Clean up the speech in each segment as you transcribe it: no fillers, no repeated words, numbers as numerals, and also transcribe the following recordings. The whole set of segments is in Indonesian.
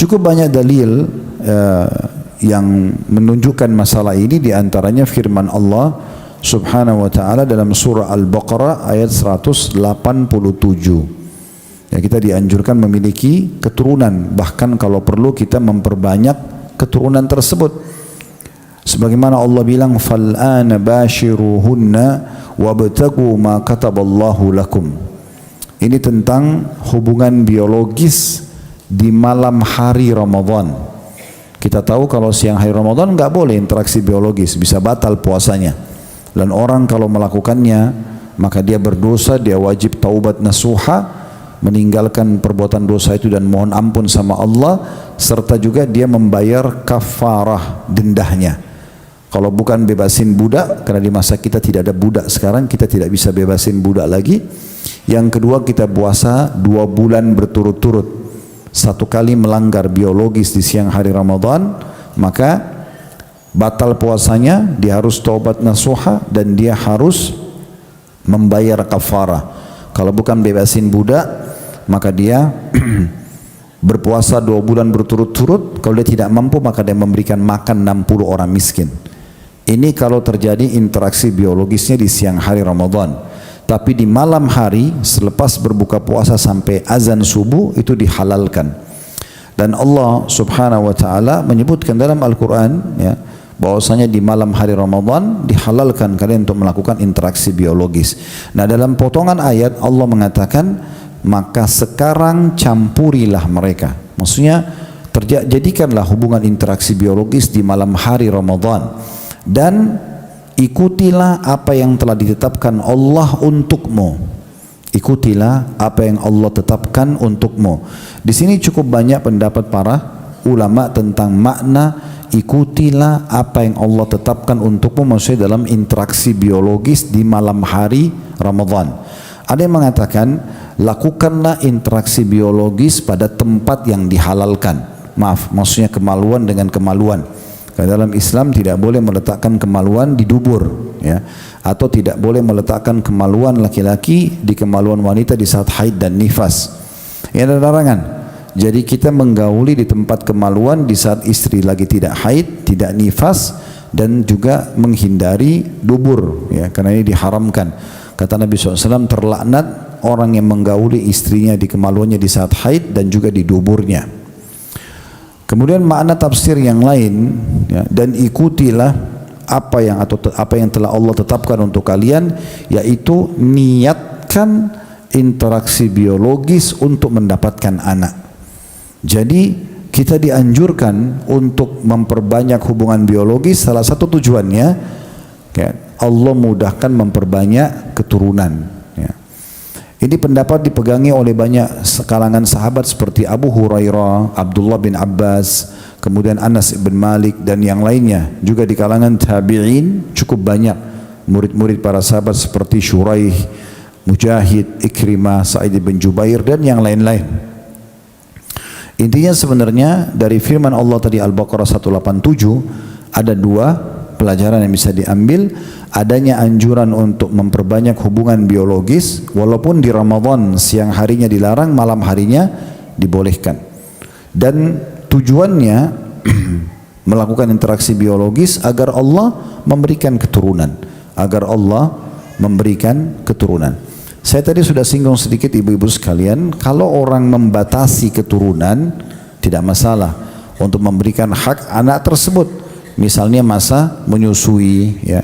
Cukup banyak dalil yang menunjukkan masalah ini, di antaranya firman Allah Subhanahu wa taala dalam surah Al-Baqarah ayat 187. Ya, kita dianjurkan memiliki keturunan, bahkan kalau perlu kita memperbanyak keturunan tersebut. Sebagaimana Allah bilang, "Fal'ana bashiruhunna wabtagu ma kataballahu lakum." Ini tentang hubungan biologis di malam hari Ramadan. Kita tahu kalau siang hari Ramadan nggak boleh interaksi biologis, bisa batal puasanya. Dan orang kalau melakukannya, maka dia berdosa, dia wajib taubat nasuha, meninggalkan perbuatan dosa itu dan mohon ampun sama Allah, serta juga dia membayar kafarah dendahnya. Kalau bukan bebasin budak, karena di masa kita tidak ada budak sekarang, kita tidak bisa bebasin budak lagi. Yang kedua, kita puasa 2 bulan berturut-turut. Satu kali melanggar biologis di siang hari Ramadan, maka batal puasanya, dia harus taubat nasuha dan dia harus membayar kafarah. Kalau bukan bebasin budak, maka dia berpuasa 2 bulan berturut-turut. Kalau dia tidak mampu, maka dia memberikan makan 60 orang miskin. Ini kalau terjadi interaksi biologisnya di siang hari Ramadan. Tapi di malam hari selepas berbuka puasa sampai azan subuh itu dihalalkan. Dan Allah Subhanahu wa taala menyebutkan dalam Al-Qur'an, ya, bahwasanya di malam hari Ramadan dihalalkan kalian untuk melakukan interaksi biologis. Nah, dalam potongan ayat Allah mengatakan, maka sekarang campurilah mereka. Maksudnya jadikanlah hubungan interaksi biologis di malam hari Ramadan dan ikutilah apa yang telah ditetapkan Allah untukmu. Ikutilah apa yang Allah tetapkan untukmu. Di sini cukup banyak pendapat para ulama tentang makna ikutilah apa yang Allah tetapkan untukmu, maksudnya dalam interaksi biologis di malam hari Ramadan. Ada yang mengatakan lakukanlah interaksi biologis pada tempat yang dihalalkan. Maksudnya kemaluan dengan kemaluan. Karena dalam Islam tidak boleh meletakkan kemaluan di dubur, ya, atau tidak boleh meletakkan kemaluan laki-laki di kemaluan wanita di saat haid dan nifas. Ini ada larangan. Jadi kita menggauli di tempat kemaluan di saat istri lagi tidak haid, tidak nifas, dan juga menghindari dubur, ya, karena ini diharamkan. Kata Nabi SAW, terlaknat orang yang menggauli istrinya di kemaluannya di saat haid dan juga di duburnya. Kemudian makna tafsir yang lain, ya, dan ikutilah apa yang telah Allah tetapkan untuk kalian, yaitu niatkan interaksi biologis untuk mendapatkan anak. Jadi kita dianjurkan untuk memperbanyak hubungan biologis. Salah satu tujuannya, ya, Allah mudahkan memperbanyak keturunan. Ini pendapat dipegangi oleh banyak kalangan sahabat seperti Abu Hurairah, Abdullah bin Abbas, kemudian Anas bin Malik dan yang lainnya. Juga di kalangan tabi'in cukup banyak murid-murid para sahabat seperti Syuraih, Mujahid, Ikrimah, Sa'id bin Jubair dan yang lain-lain. Intinya sebenarnya dari firman Allah tadi Al-Baqarah 187 ada 2 pelajaran yang bisa diambil. Adanya anjuran untuk memperbanyak hubungan biologis, walaupun di Ramadan siang harinya dilarang, malam harinya dibolehkan. Dan tujuannya melakukan interaksi biologis agar Allah memberikan keturunan, agar Allah memberikan keturunan. Saya tadi sudah singgung sedikit ibu-ibu sekalian, kalau orang membatasi keturunan tidak masalah untuk memberikan hak anak tersebut. Misalnya masa menyusui, ya.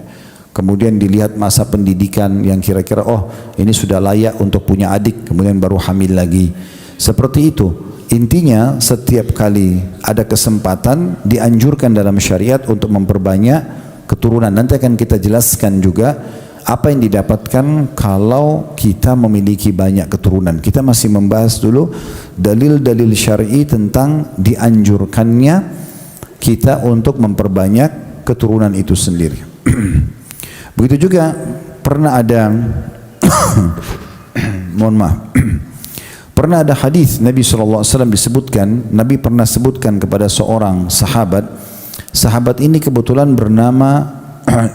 Kemudian dilihat masa pendidikan yang kira-kira ini sudah layak untuk punya adik, kemudian baru hamil lagi. Seperti itu. Intinya setiap kali ada kesempatan dianjurkan dalam syariat untuk memperbanyak keturunan. Nanti akan kita jelaskan juga apa yang didapatkan kalau kita memiliki banyak keturunan. Kita masih membahas dulu dalil-dalil syar'i tentang dianjurkannya kita untuk memperbanyak keturunan itu sendiri. Begitu juga pernah ada mohon maaf, pernah ada hadis Nabi SAW disebutkan, Nabi pernah sebutkan kepada seorang sahabat. Sahabat ini kebetulan bernama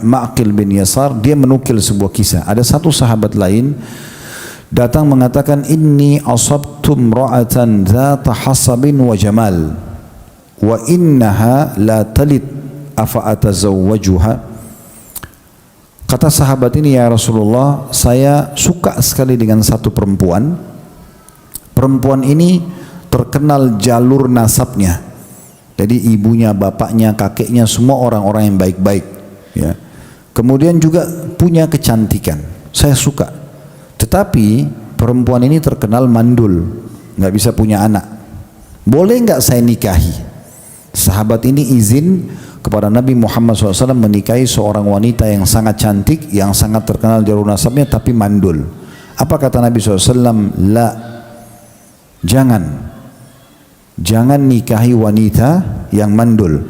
Ma'qil bin Yasar. Dia menukil sebuah kisah. Ada satu sahabat lain datang mengatakan, inni asabtum ra'atan dzata hasabin wa jamal. wa innaha la talid afa atazawwajuha. Kata sahabat ini, ya Rasulullah, saya suka sekali dengan satu perempuan. Perempuan ini terkenal jalur nasabnya. Jadi ibunya, bapaknya, kakeknya semua orang-orang yang baik-baik. Ya. Kemudian juga punya kecantikan. Saya suka. Tetapi perempuan ini terkenal mandul, nggak bisa punya anak. Boleh nggak saya nikahi? Sahabat ini izin kepada Nabi Muhammad SAW menikahi seorang wanita yang sangat cantik, yang sangat terkenal jalur nasabnya, tapi mandul. Apa kata Nabi SAW? La, jangan nikahi wanita yang mandul.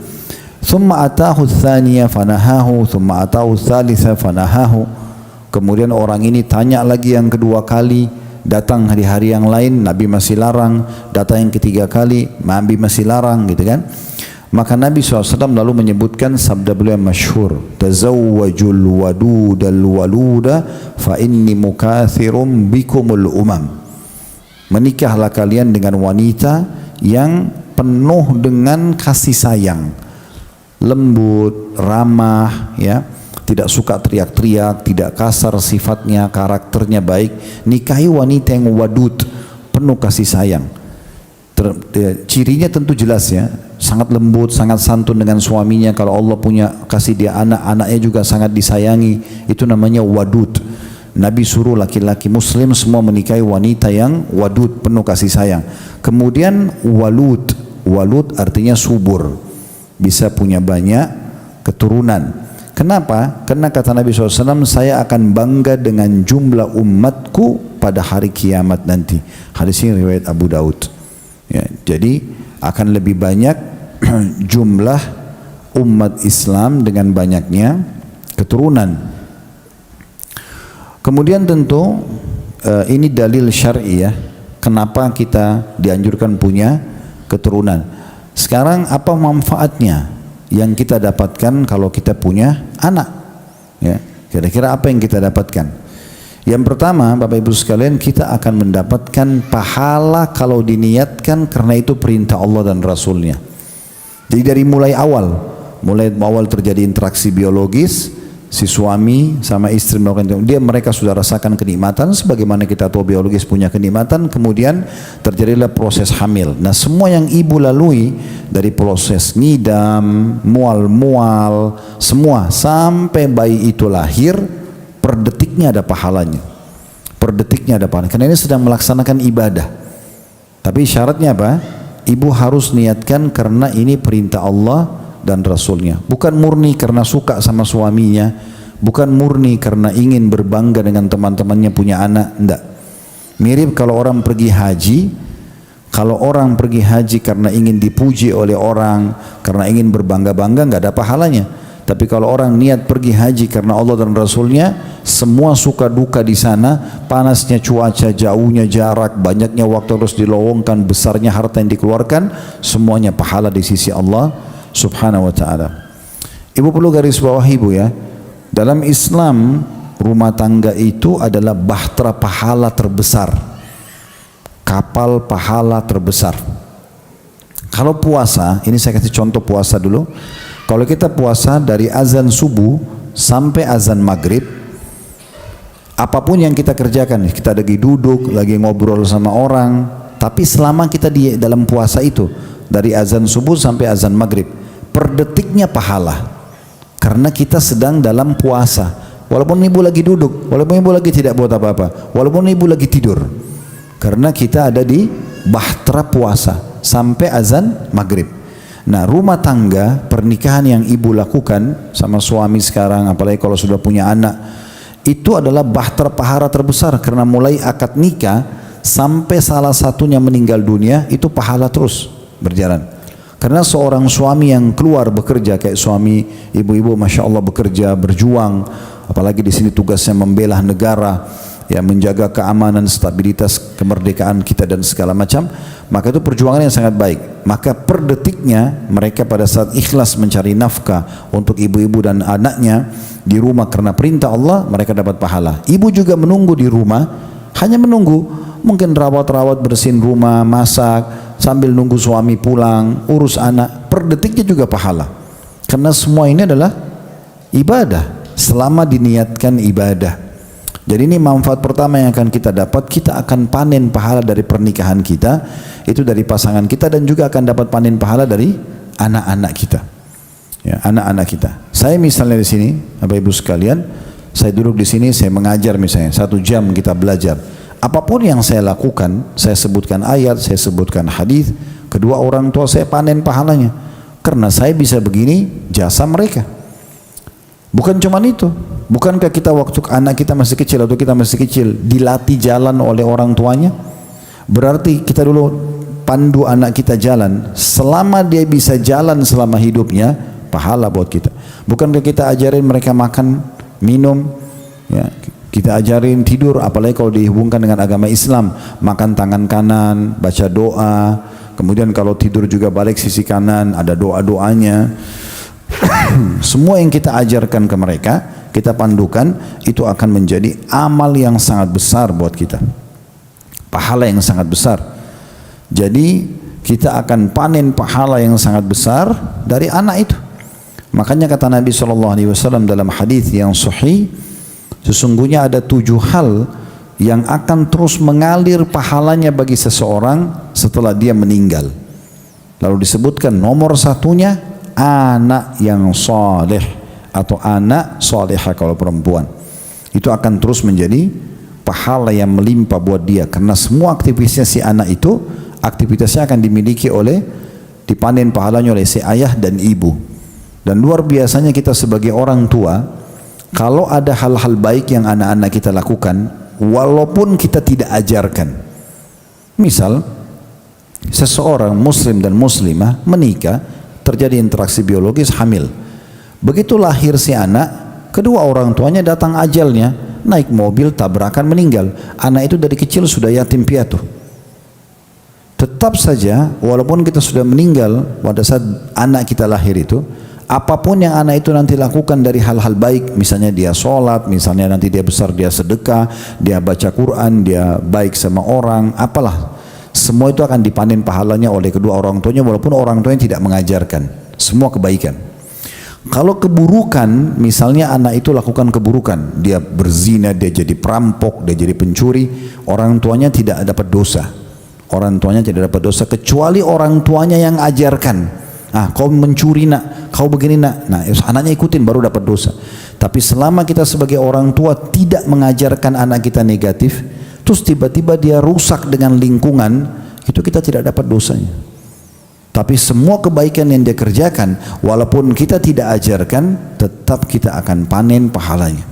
Thumma atahu tsaniya fanahahu, thumma atahu tsalitsa fanahahu. Kemudian orang ini tanya lagi yang kedua kali, datang di hari yang lain, Nabi masih larang. Datang yang ketiga kali, Nabi masih larang, gitu kan? Maka Nabi SAW lalu menyebutkan sabda beliau yang masyhur, tazawwajul wadudal waluda fa inni mukathirum bikumul umam. Menikahlah kalian dengan wanita yang penuh dengan kasih sayang, lembut, ramah, ya, tidak suka teriak-teriak, tidak kasar sifatnya, karakternya baik. Nikahi wanita yang wadud, penuh kasih sayang. Cirinya tentu jelas, ya, sangat lembut, sangat santun dengan suaminya. Kalau Allah punya kasih dia anak, anaknya juga sangat disayangi. Itu namanya wadud. Nabi suruh laki-laki muslim semua menikahi wanita yang wadud, penuh kasih sayang. Kemudian walud, walud artinya subur, bisa punya banyak keturunan. Kenapa? Karena kata Nabi SAW, saya akan bangga dengan jumlah umatku pada hari kiamat nanti. Hadis ini riwayat Abu Daud. Ya, jadi akan lebih banyak jumlah umat Islam dengan banyaknya keturunan. Kemudian tentu ini dalil syar'i, ya, kenapa kita dianjurkan punya keturunan. Sekarang apa manfaatnya yang kita dapatkan kalau kita punya anak? Ya, kira-kira apa yang kita dapatkan? Yang pertama, Bapak Ibu sekalian, kita akan mendapatkan pahala kalau diniatkan karena itu perintah Allah dan Rasulnya. Jadi dari mulai awal terjadi interaksi biologis, si suami sama istri melakukan itu, mereka sudah rasakan kenikmatan, sebagaimana kita tahu biologis punya kenikmatan. Kemudian terjadilah proses hamil. Nah, semua yang ibu lalui dari proses ngidam, mual, semua sampai bayi itu lahir, per detiknya ada pahalanya. Per detiknya ada pahalanya. Karena ini sedang melaksanakan ibadah. Tapi syaratnya apa? Ibu harus niatkan karena ini perintah Allah dan Rasulnya. Bukan murni karena suka sama suaminya, bukan murni karena ingin berbangga dengan teman-temannya punya anak, enggak. Mirip kalau orang pergi haji. Kalau orang pergi haji karena ingin dipuji oleh orang, karena ingin berbangga-bangga, enggak ada pahalanya. Tapi kalau orang niat pergi haji karena Allah dan Rasulnya, semua suka duka di sana, panasnya cuaca, jauhnya jarak, banyaknya waktu harus dilowongkan, besarnya harta yang dikeluarkan, semuanya pahala di sisi Allah Subhanahu wa ta'ala. Ibu perlu garis bawah, ibu, ya, dalam Islam rumah tangga itu adalah bahtera pahala terbesar, kapal pahala terbesar. Kalau puasa, ini saya kasih contoh puasa dulu. Kalau kita puasa dari azan subuh sampai azan maghrib, apapun yang kita kerjakan, kita lagi duduk, lagi ngobrol sama orang, tapi selama kita di dalam puasa itu, dari azan subuh sampai azan maghrib, per detiknya pahala. Karena kita sedang dalam puasa. Walaupun ibu lagi duduk, walaupun ibu lagi tidak buat apa-apa, walaupun ibu lagi tidur. Karena kita ada di bahtera puasa sampai azan maghrib. Nah, rumah tangga, pernikahan yang ibu lakukan sama suami sekarang, apalagi kalau sudah punya anak, itu adalah bahtera pahala terbesar. Karena mulai akad nikah sampai salah satunya meninggal dunia, itu pahala terus berjalan. Karena seorang suami yang keluar bekerja, kayak suami ibu-ibu Masya Allah bekerja, berjuang, apalagi di sini tugasnya membela negara, ya, menjaga keamanan, stabilitas, kemerdekaan kita dan segala macam, maka itu perjuangan yang sangat baik. Maka per detiknya mereka pada saat ikhlas mencari nafkah untuk ibu-ibu dan anaknya di rumah karena perintah Allah, mereka dapat pahala. Ibu juga menunggu di rumah, hanya menunggu, mungkin rawat-rawat, bersihin rumah, masak, sambil nunggu suami pulang, urus anak, per detiknya juga pahala. Karena semua ini adalah ibadah, selama diniatkan ibadah. Jadi ini manfaat pertama yang akan kita dapat, kita akan panen pahala dari pernikahan kita, itu dari pasangan kita, dan juga akan dapat panen pahala dari anak-anak kita. Ya, anak-anak kita. Saya misalnya di sini, Bapak Ibu sekalian, saya duduk di sini, saya mengajar misalnya, 1 jam kita belajar. Apapun yang saya lakukan, saya sebutkan ayat, saya sebutkan hadis, kedua orang tua saya panen pahalanya. Karena saya bisa begini, jasa mereka. Bukan cuma itu. Bukankah kita waktu anak kita masih kecil atau kita masih kecil dilatih jalan oleh orang tuanya? Berarti kita dulu pandu anak kita jalan. Selama dia bisa jalan selama hidupnya, pahala buat kita. Bukankah kita ajarin mereka makan, minum, ya, kita ajarin tidur, apalagi kalau dihubungkan dengan agama Islam, makan tangan kanan, baca doa, kemudian kalau tidur juga balik sisi kanan, ada doa-doanya. Semua yang kita ajarkan ke mereka, kita pandukan, itu akan menjadi amal yang sangat besar buat kita, pahala yang sangat besar. Jadi kita akan panen pahala yang sangat besar dari anak itu. Makanya kata Nabi SAW dalam hadis yang sahih, sesungguhnya ada 7 hal yang akan terus mengalir pahalanya bagi seseorang setelah dia meninggal. Lalu disebutkan nomor 1-nya anak yang saleh, atau anak salihah kalau perempuan. Itu akan terus menjadi pahala yang melimpah buat dia, karena semua aktivitasnya si anak itu, aktivitasnya akan dimiliki oleh, dipanen pahalanya oleh si ayah dan ibu. Dan luar biasanya kita sebagai orang tua, kalau ada hal-hal baik yang anak-anak kita lakukan, walaupun kita tidak ajarkan. Misal seseorang muslim dan muslimah menikah, terjadi interaksi biologis, hamil. Begitu lahir si anak, kedua orang tuanya datang ajalnya, naik mobil, tabrakan, meninggal. Anak itu dari kecil sudah yatim piatu. Tetap saja, walaupun kita sudah meninggal pada saat anak kita lahir itu, apapun yang anak itu nanti lakukan dari hal-hal baik, misalnya dia sholat, misalnya nanti dia besar dia sedekah, dia baca Quran, dia baik sama orang, apalah, semua itu akan dipanen pahalanya oleh kedua orang tuanya, walaupun orang tuanya tidak mengajarkan. Semua kebaikan. Kalau keburukan, misalnya anak itu lakukan keburukan, dia berzina, dia jadi perampok, dia jadi pencuri, orang tuanya tidak dapat dosa. Orang tuanya tidak dapat dosa kecuali orang tuanya yang ajarkan. Ah, kau mencuri nak, kau begini nak. Nah, anaknya ikutin baru dapat dosa. Tapi selama kita sebagai orang tua tidak mengajarkan anak kita negatif, terus tiba-tiba dia rusak dengan lingkungan, itu kita tidak dapat dosanya. Tapi semua kebaikan yang dia kerjakan, walaupun kita tidak ajarkan, tetap kita akan panen pahalanya.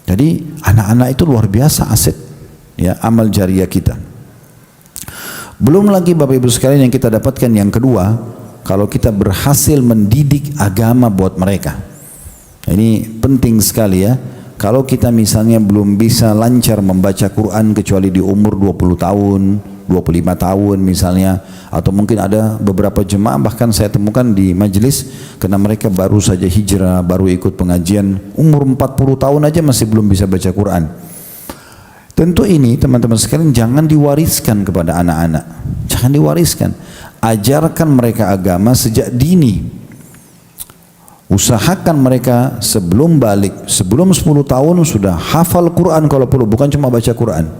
Jadi anak-anak itu luar biasa aset, ya, amal jariah kita. Belum lagi Bapak Ibu sekalian yang kita dapatkan yang kedua, kalau kita berhasil mendidik agama buat mereka. Ini penting sekali ya. Kalau kita misalnya belum bisa lancar membaca Quran kecuali di umur 20 tahun, 25 tahun misalnya, atau mungkin ada beberapa jemaah bahkan saya temukan di majelis, karena mereka baru saja hijrah, baru ikut pengajian, umur 40 tahun aja masih belum bisa baca Quran. Tentu ini teman-teman sekalian jangan diwariskan kepada anak-anak, jangan diwariskan. Ajarkan mereka agama sejak dini. Usahakan mereka sebelum balik, sebelum 10 tahun sudah hafal Quran kalau perlu, bukan cuma baca Quran.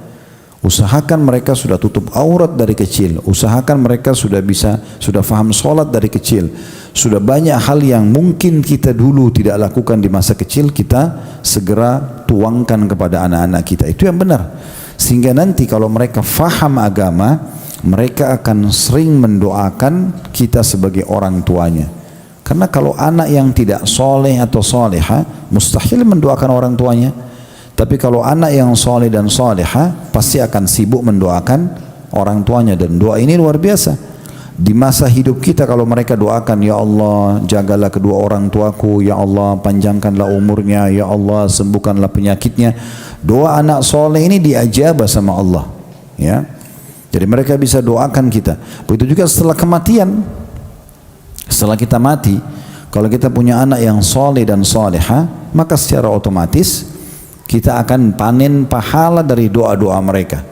Usahakan mereka sudah tutup aurat dari kecil. Usahakan mereka sudah faham sholat dari kecil. Sudah banyak hal yang mungkin kita dulu tidak lakukan di masa kecil, kita segera tuangkan kepada anak-anak kita. Itu yang benar. Sehingga nanti kalau mereka faham agama, mereka akan sering mendoakan kita sebagai orang tuanya. Karena kalau anak yang tidak soleh atau soleha, mustahil mendoakan orang tuanya. Tapi kalau anak yang soleh dan soleha, pasti akan sibuk mendoakan orang tuanya. Dan doa ini luar biasa. Di masa hidup kita kalau mereka doakan, ya Allah jagalah kedua orang tuaku, ya Allah panjangkanlah umurnya, ya Allah sembuhkanlah penyakitnya. Doa anak soleh ini diajabah sama Allah, ya. Jadi mereka bisa doakan kita. Begitu juga setelah kematian. Setelah kita mati, kalau kita punya anak yang soleh dan soleha, maka secara otomatis kita akan panen pahala dari doa-doa mereka.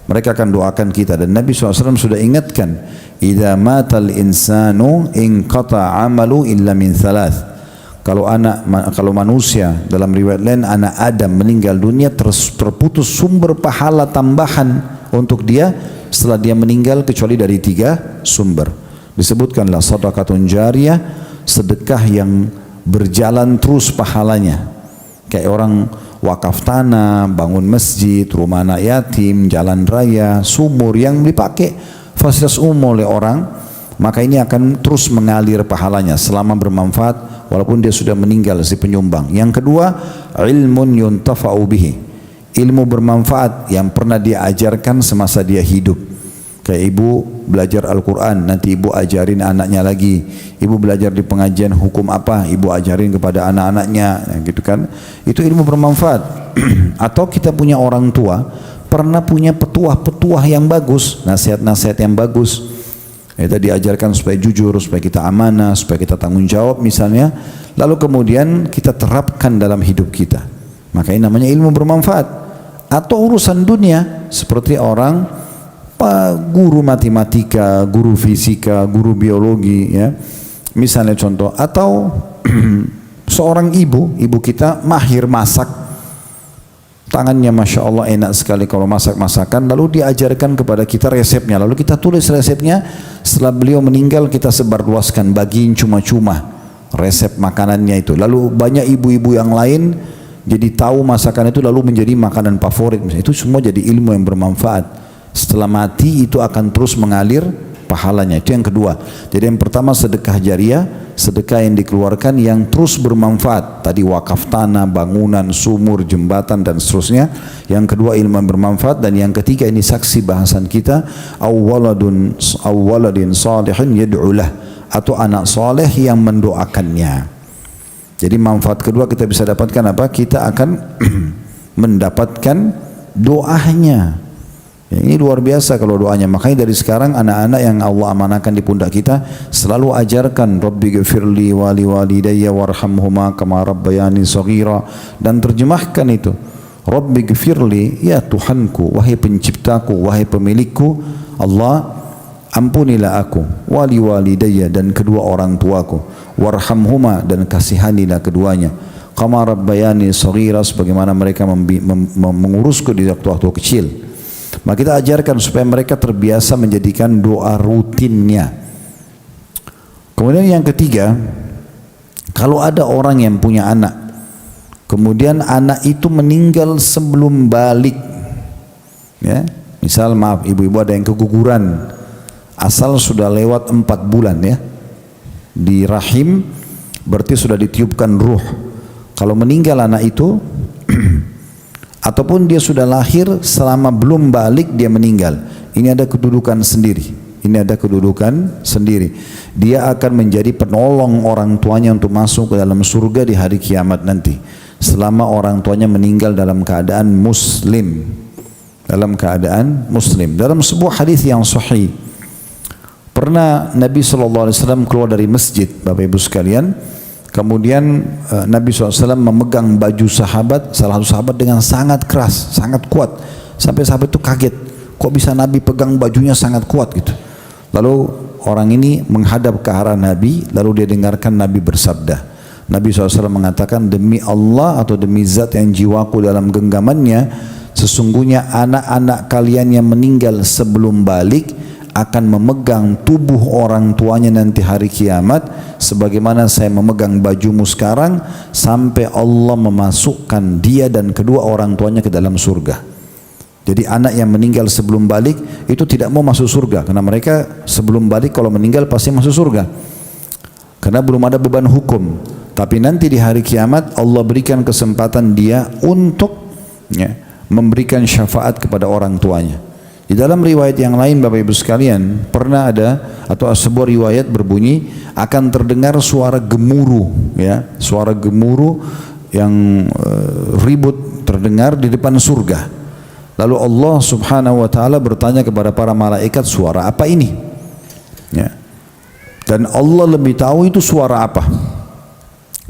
Mereka akan doakan kita, dan Nabi SAW sudah ingatkan, idza matal insanu inqata amalu illa min thalath. Kalau manusia, dalam riwayat lain anak Adam meninggal dunia, terputus sumber pahala tambahan untuk dia setelah dia meninggal kecuali dari 3 sumber. Disebutkanlah sedekahun jariyah, sedekah yang berjalan terus pahalanya. Kayak orang wakaf tanah, bangun masjid, rumah anak yatim, jalan raya, sumur yang dipakai fasilitas umum oleh orang, maka ini akan terus mengalir pahalanya selama bermanfaat walaupun dia sudah meninggal si penyumbang. Yang kedua, ilmun yuntafa'u bihi, ilmu bermanfaat yang pernah dia ajarkan semasa dia hidup. Kayak ibu belajar Al-Quran, nanti ibu ajarin anaknya lagi. Ibu belajar di pengajian hukum apa, ibu ajarin kepada anak-anaknya, gitu kan. Itu ilmu bermanfaat. Atau kita punya orang tua, pernah punya petuah-petuah yang bagus, nasihat-nasihat yang bagus. Kita diajarkan supaya jujur, supaya kita amanah, supaya kita tanggung jawab misalnya. Lalu kemudian kita terapkan dalam hidup kita. Maka ini namanya ilmu bermanfaat. Atau urusan dunia, seperti orang guru matematika, guru fisika, guru biologi, ya, misalnya contoh. Atau seorang ibu kita mahir masak, tangannya Masya Allah enak sekali kalau masak-masakan, lalu diajarkan kepada kita resepnya, lalu kita tulis resepnya. Setelah beliau meninggal kita sebarluaskan, bagiin cuma-cuma resep makanannya itu. Lalu banyak ibu-ibu yang lain jadi tahu masakan itu, lalu menjadi makanan favorit. Itu semua jadi ilmu yang bermanfaat. Setelah mati itu akan terus mengalir pahalanya. Itu yang kedua. Jadi yang pertama sedekah jariyah, sedekah yang dikeluarkan yang terus bermanfaat. Tadi wakaf tanah, bangunan, sumur, jembatan dan seterusnya. Yang kedua ilmu yang bermanfaat, dan yang ketiga ini saksi bahasan kita, awwaladin salihin yad'ulah, atau anak soleh yang mendoakannya. Jadi manfaat kedua kita bisa dapatkan apa? Kita akan mendapatkan doanya. Ya, ini luar biasa kalau doanya. Makanya dari sekarang anak-anak yang Allah amanahkan di pundak kita selalu ajarkan Rabbi ghafirli wali walidayya warhamhuma kama rabbayani shaghira, dan terjemahkan itu, Rabbi ghafirli, ya Tuhanku, wahai penciptaku, wahai pemilikku Allah, ampunilah aku, wali walidayya, dan kedua orang tuaku, warhamhuma, dan kasihanilah keduanya, kama rabbayani shaghira, sebagaimana mereka mengurusku di waktu-waktu kecil. Maka kita ajarkan supaya mereka terbiasa menjadikan doa rutinnya. Kemudian yang ketiga, kalau ada orang yang punya anak, kemudian anak itu meninggal sebelum balik, ya, misal maaf ibu-ibu ada yang keguguran, asal sudah lewat 4 bulan ya di rahim, berarti sudah ditiupkan ruh. Kalau meninggal anak itu ataupun dia sudah lahir selama belum balik dia meninggal, ini ada kedudukan sendiri. Ini ada kedudukan sendiri. Dia akan menjadi penolong orang tuanya untuk masuk ke dalam surga di hari kiamat nanti, selama orang tuanya meninggal dalam keadaan muslim. Dalam keadaan muslim. Dalam sebuah hadis yang sahih, pernah Nabi SAW keluar dari masjid, Bapak Ibu sekalian. Kemudian Nabi SAW memegang baju sahabat, salah satu sahabat dengan sangat keras, sangat kuat. Sampai sahabat itu kaget, kok bisa Nabi pegang bajunya sangat kuat gitu. Lalu orang ini menghadap ke arah Nabi, lalu dia dengarkan Nabi bersabda. Nabi SAW mengatakan, demi Allah atau demi zat yang jiwaku dalam genggamannya, sesungguhnya anak-anak kalian yang meninggal sebelum balik akan memegang tubuh orang tuanya nanti hari kiamat, sebagaimana saya memegang bajumu sekarang, sampai Allah memasukkan dia dan kedua orang tuanya ke dalam surga. Jadi anak yang meninggal sebelum balik itu tidak mau masuk surga, karena mereka sebelum balik kalau meninggal pasti masuk surga, karena belum ada beban hukum. Tapi nanti di hari kiamat Allah berikan kesempatan dia untuk memberikan syafaat kepada orang tuanya. Di dalam riwayat yang lain Bapak Ibu sekalian, pernah ada atau sebuah riwayat berbunyi akan terdengar suara gemuruh, ya, suara gemuruh yang ribut terdengar di depan surga. Lalu Allah Subhanahu wa taala bertanya kepada para malaikat, suara apa ini? Ya. Dan Allah lebih tahu itu suara apa.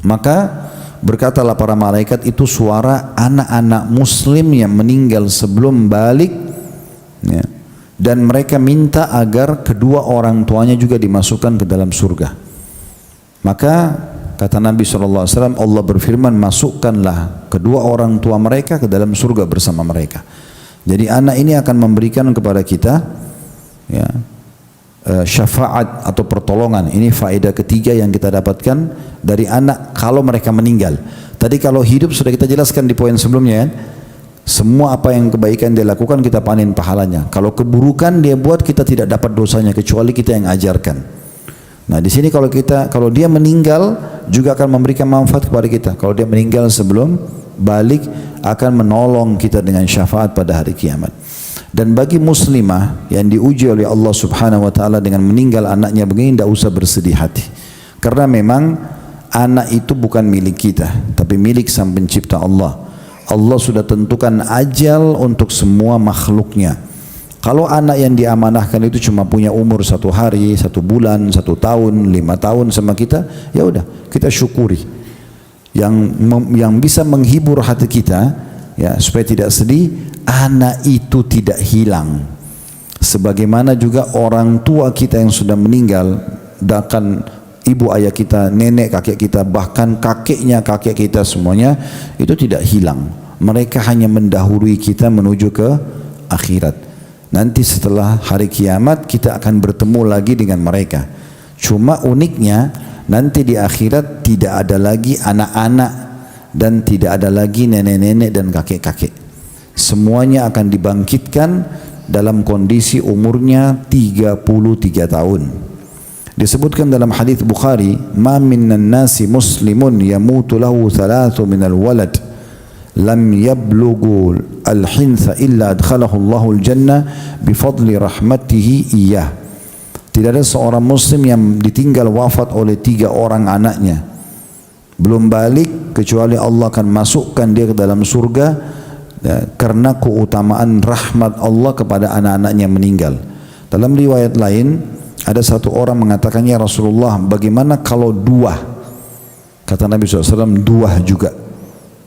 Maka berkatalah para malaikat, itu suara anak-anak muslim yang meninggal sebelum balik, Ya. Dan mereka minta agar kedua orang tuanya juga dimasukkan ke dalam surga. Maka kata Nabi SAW, Allah berfirman, masukkanlah kedua orang tua mereka ke dalam surga bersama mereka. Jadi anak ini akan memberikan kepada kita ya, syafaat atau pertolongan. Ini faedah ketiga yang kita dapatkan dari anak kalau mereka meninggal. Tadi kalau hidup sudah kita jelaskan di poin sebelumnya ya. Semua apa yang kebaikan dia lakukan kita panen pahalanya. Kalau keburukan dia buat kita tidak dapat dosanya kecuali kita yang ajarkan. Nah di sini kalau dia meninggal juga akan memberikan manfaat kepada kita. Kalau dia meninggal sebelum balik akan menolong kita dengan syafaat pada hari kiamat. Dan bagi muslimah yang diuji oleh Allah Subhanahu wa taala dengan meninggal anaknya begini, tidak usah bersedih hati. Karena memang anak itu bukan milik kita, tapi milik Sang Pencipta Allah. Allah sudah tentukan ajal untuk semua makhluknya. Kalau anak yang diamanahkan itu cuma punya umur 1 hari, 1 bulan, 1 tahun, 5 tahun sama kita, ya udah kita syukuri. Yang bisa menghibur hati kita, ya supaya tidak sedih, anak itu tidak hilang. Sebagaimana juga orang tua kita yang sudah meninggal, bahkan ibu ayah kita, nenek kakek kita, bahkan kakeknya kakek kita semuanya itu tidak hilang. Mereka hanya mendahului kita menuju ke akhirat. Nanti setelah hari kiamat kita akan bertemu lagi dengan mereka. Cuma uniknya nanti di akhirat tidak ada lagi anak-anak dan tidak ada lagi nenek-nenek dan kakek-kakek. Semuanya akan dibangkitkan dalam kondisi umurnya 33 tahun. Disebutkan dalam hadis Bukhari, "Ma minnan nasi muslimun yamutu lahu 3 minal walad lam yablughu al-hintha illa adkhalahu Allahu al-jannah bifadli rahmatihi iyyah." Tidak ada seorang muslim yang ditinggal wafat oleh 3 orang anaknya belum balik kecuali Allah akan masukkan dia ke dalam surga ya, karena keutamaan rahmat Allah kepada anak-anaknya meninggal. Dalam riwayat lain ada satu orang mengatakan, ya Rasulullah, bagaimana kalau 2? Kata Nabi SAW, 2 juga.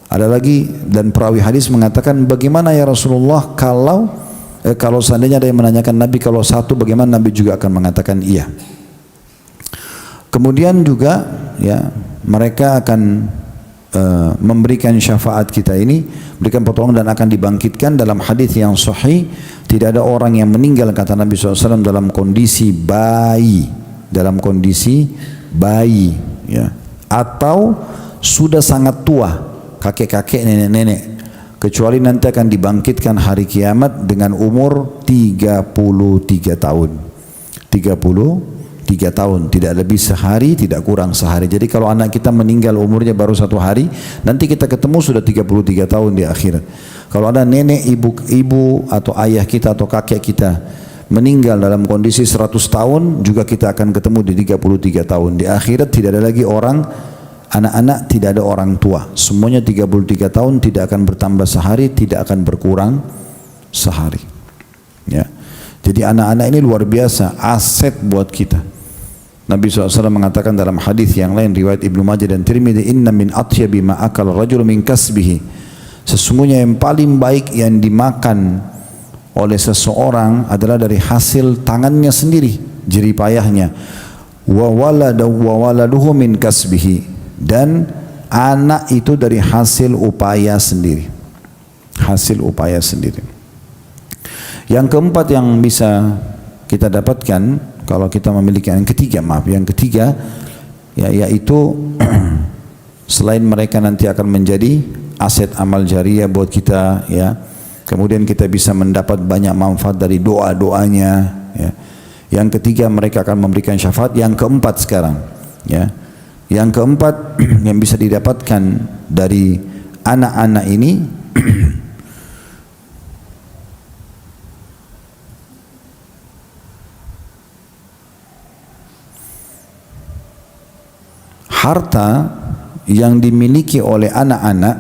Ada lagi, dan perawi hadis mengatakan, bagaimana ya Rasulullah kalau seandainya ada yang menanyakan Nabi, kalau 1 bagaimana? Nabi juga akan mengatakan iya. Kemudian juga ya mereka akan memberikan syafaat kita ini, berikan pertolongan dan akan dibangkitkan. Dalam hadis yang sahih, tidak ada orang yang meninggal kata Nabi SAW dalam kondisi bayi, ya, atau sudah sangat tua, kakek-kakek, nenek-nenek, kecuali nanti akan dibangkitkan hari kiamat dengan umur 33 tahun. 33 tahun, tidak lebih sehari, tidak kurang sehari. Jadi kalau anak kita meninggal umurnya baru 1 hari, nanti kita ketemu sudah 33 tahun di akhirat. Kalau ada nenek, ibu atau ayah kita atau kakek kita meninggal dalam kondisi 100 tahun, juga kita akan ketemu di 33 tahun. Di akhirat tidak ada lagi orang, anak-anak tidak ada orang tua. Semuanya 33 tahun, tidak akan bertambah sehari, tidak akan berkurang sehari. Ya. Jadi anak-anak ini luar biasa, aset buat kita. Nabi SAW mengatakan dalam hadis yang lain riwayat Ibnu Majah dan Tirmidzi, inna min atyabi ma akal rajul min kasbihi, sesungguhnya yang paling baik yang dimakan oleh seseorang adalah dari hasil tangannya sendiri, jerih payahnya. Wa waladuhu min kasbihi, dan anak itu dari hasil upaya sendiri, Yang keempat yang bisa kita dapatkan kalau kita memiliki yang ketiga ya, yaitu selain mereka nanti akan menjadi aset amal jariah buat kita, ya, kemudian kita bisa mendapat banyak manfaat dari doa-doanya, ya. Yang ketiga, mereka akan memberikan syafaat. Yang keempat sekarang, ya, yang keempat yang bisa didapatkan dari anak-anak ini harta yang dimiliki oleh anak-anak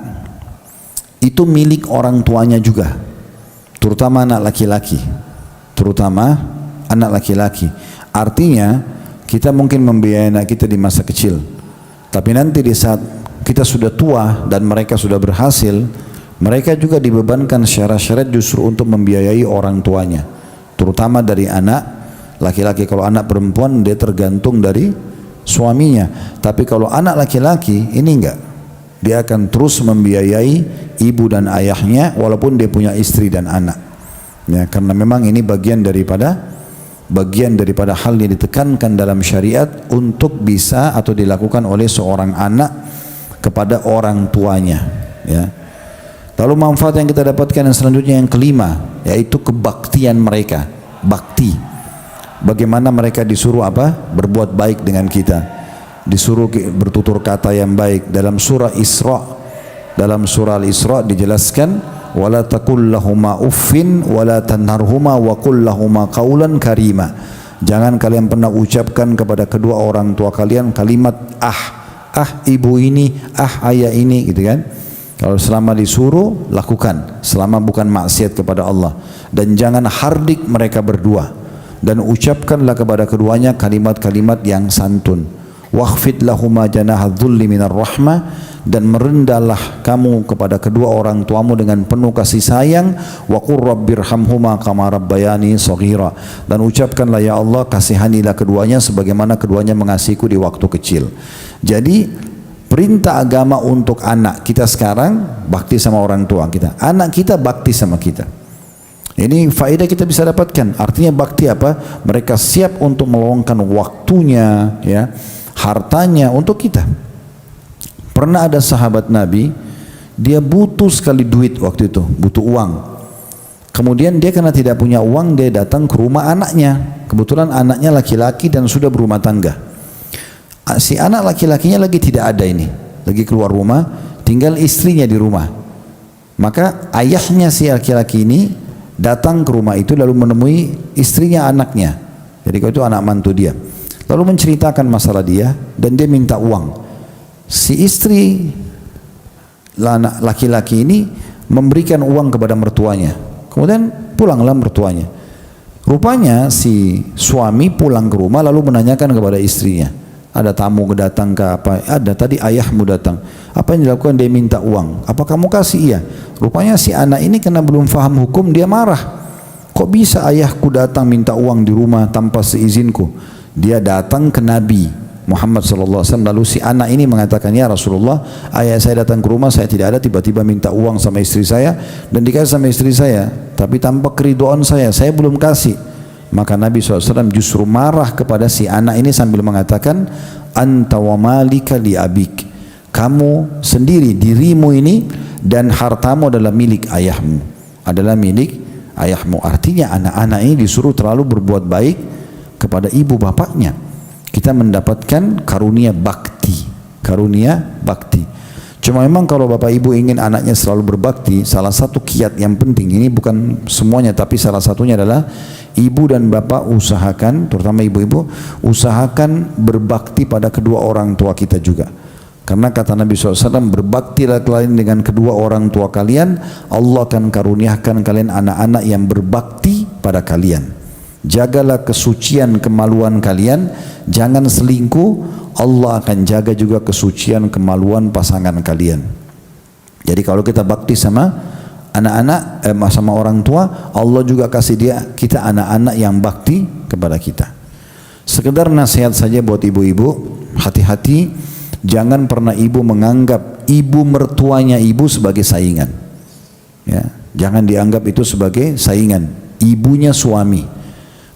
itu milik orang tuanya juga, terutama anak laki-laki. Artinya kita mungkin membiayai anak kita di masa kecil, tapi nanti di saat kita sudah tua dan mereka sudah berhasil, Mereka juga dibebankan syarat-syarat justru untuk membiayai orang tuanya, terutama dari anak laki-laki. Kalau anak perempuan dia tergantung dari suaminya, tapi kalau anak laki-laki ini enggak, dia akan terus membiayai ibu dan ayahnya walaupun dia punya istri dan anak, ya, karena memang ini bagian daripada hal yang ditekankan dalam syariat untuk bisa atau dilakukan oleh seorang anak kepada orang tuanya, ya. Lalu manfaat yang kita dapatkan yang selanjutnya yang kelima, yaitu kebaktian mereka, bakti. Bagaimana mereka disuruh apa? Berbuat baik dengan kita, disuruh bertutur kata yang baik. Dalam surah Al-Isra dijelaskan, wala taqul lahuma uffin wala tanharhuma wa qul lahuma qaulan karima. Jangan kalian pernah ucapkan kepada kedua orang tua kalian kalimat ibu ini, ayah ini, gitu kan. Kalau selama disuruh lakukan, selama bukan maksiat kepada Allah, dan jangan hardik mereka berdua, dan ucapkanlah kepada keduanya kalimat-kalimat yang santun. Wakhfid lahuma janaha dhulli minar rahmah, dan merendahlah kamu kepada kedua orang tuamu dengan penuh kasih sayang. Wa qur rabbirhamhuma kama rabbayani shaghira, dan ucapkanlah ya Allah kasihanilah keduanya sebagaimana keduanya mengasihiku di waktu kecil. Jadi perintah agama untuk anak kita sekarang bakti sama orang tua kita, anak kita bakti sama kita. Ini faedah kita bisa dapatkan. Artinya bakti apa? Mereka siap untuk meluangkan waktunya, ya, hartanya untuk kita. Pernah ada sahabat Nabi, dia butuh sekali duit waktu itu, butuh uang. Kemudian dia karena tidak punya uang, dia datang ke rumah anaknya. Kebetulan anaknya laki-laki dan sudah berumah tangga. Si anak laki-lakinya lagi tidak ada ini, lagi keluar rumah, tinggal istrinya di rumah. Maka ayahnya si laki-laki ini datang ke rumah itu lalu menemui istrinya, anaknya. Jadi kalau itu anak mantu dia. Lalu menceritakan masalah dia dan dia minta uang. Si istri laki-laki ini memberikan uang kepada mertuanya. Kemudian pulanglah mertuanya. Rupanya si suami pulang ke rumah lalu menanyakan kepada istrinya, ada tamu datang ke apa? Ada, tadi ayahmu datang. Apa yang dilakukan? Dia minta uang. Apa kamu kasih? Iya. Rupanya si anak ini karena belum faham hukum, dia marah. Kok bisa ayahku datang minta uang di rumah tanpa seizinku? Dia datang ke Nabi Muhammad SAW. Lalu si anak ini mengatakan, ya Rasulullah, ayah saya datang ke rumah, saya tidak ada, tiba-tiba minta uang sama istri saya dan dikasih sama istri saya, tapi tanpa keridoan saya belum kasih. Maka Nabi SAW justru marah kepada si anak ini sambil mengatakan, anta wa malika li abik, kamu sendiri, dirimu ini dan hartamu adalah milik ayahmu, adalah milik ayahmu. Artinya anak-anak ini disuruh terlalu berbuat baik kepada ibu bapaknya. Kita mendapatkan karunia bakti, Cuma memang kalau bapak ibu ingin anaknya selalu berbakti, salah satu kiat yang penting, ini bukan semuanya tapi salah satunya adalah ibu dan bapak usahakan, terutama ibu-ibu, usahakan berbakti pada kedua orang tua kita juga. Karena kata Nabi SAW, berbaktilah kalian dengan kedua orang tua kalian, Allah akan karuniakan kalian anak-anak yang berbakti pada kalian. Jagalah kesucian kemaluan kalian, jangan selingkuh, Allah akan jaga juga kesucian kemaluan pasangan kalian. Jadi kalau kita bakti sama anak-anak, sama orang tua, Allah juga kasih kita anak-anak yang bakti kepada kita. Sekedar nasihat saja buat ibu-ibu, hati-hati, jangan pernah ibu menganggap ibu mertuanya ibu sebagai saingan. Ya, jangan dianggap itu sebagai saingan, ibunya suami.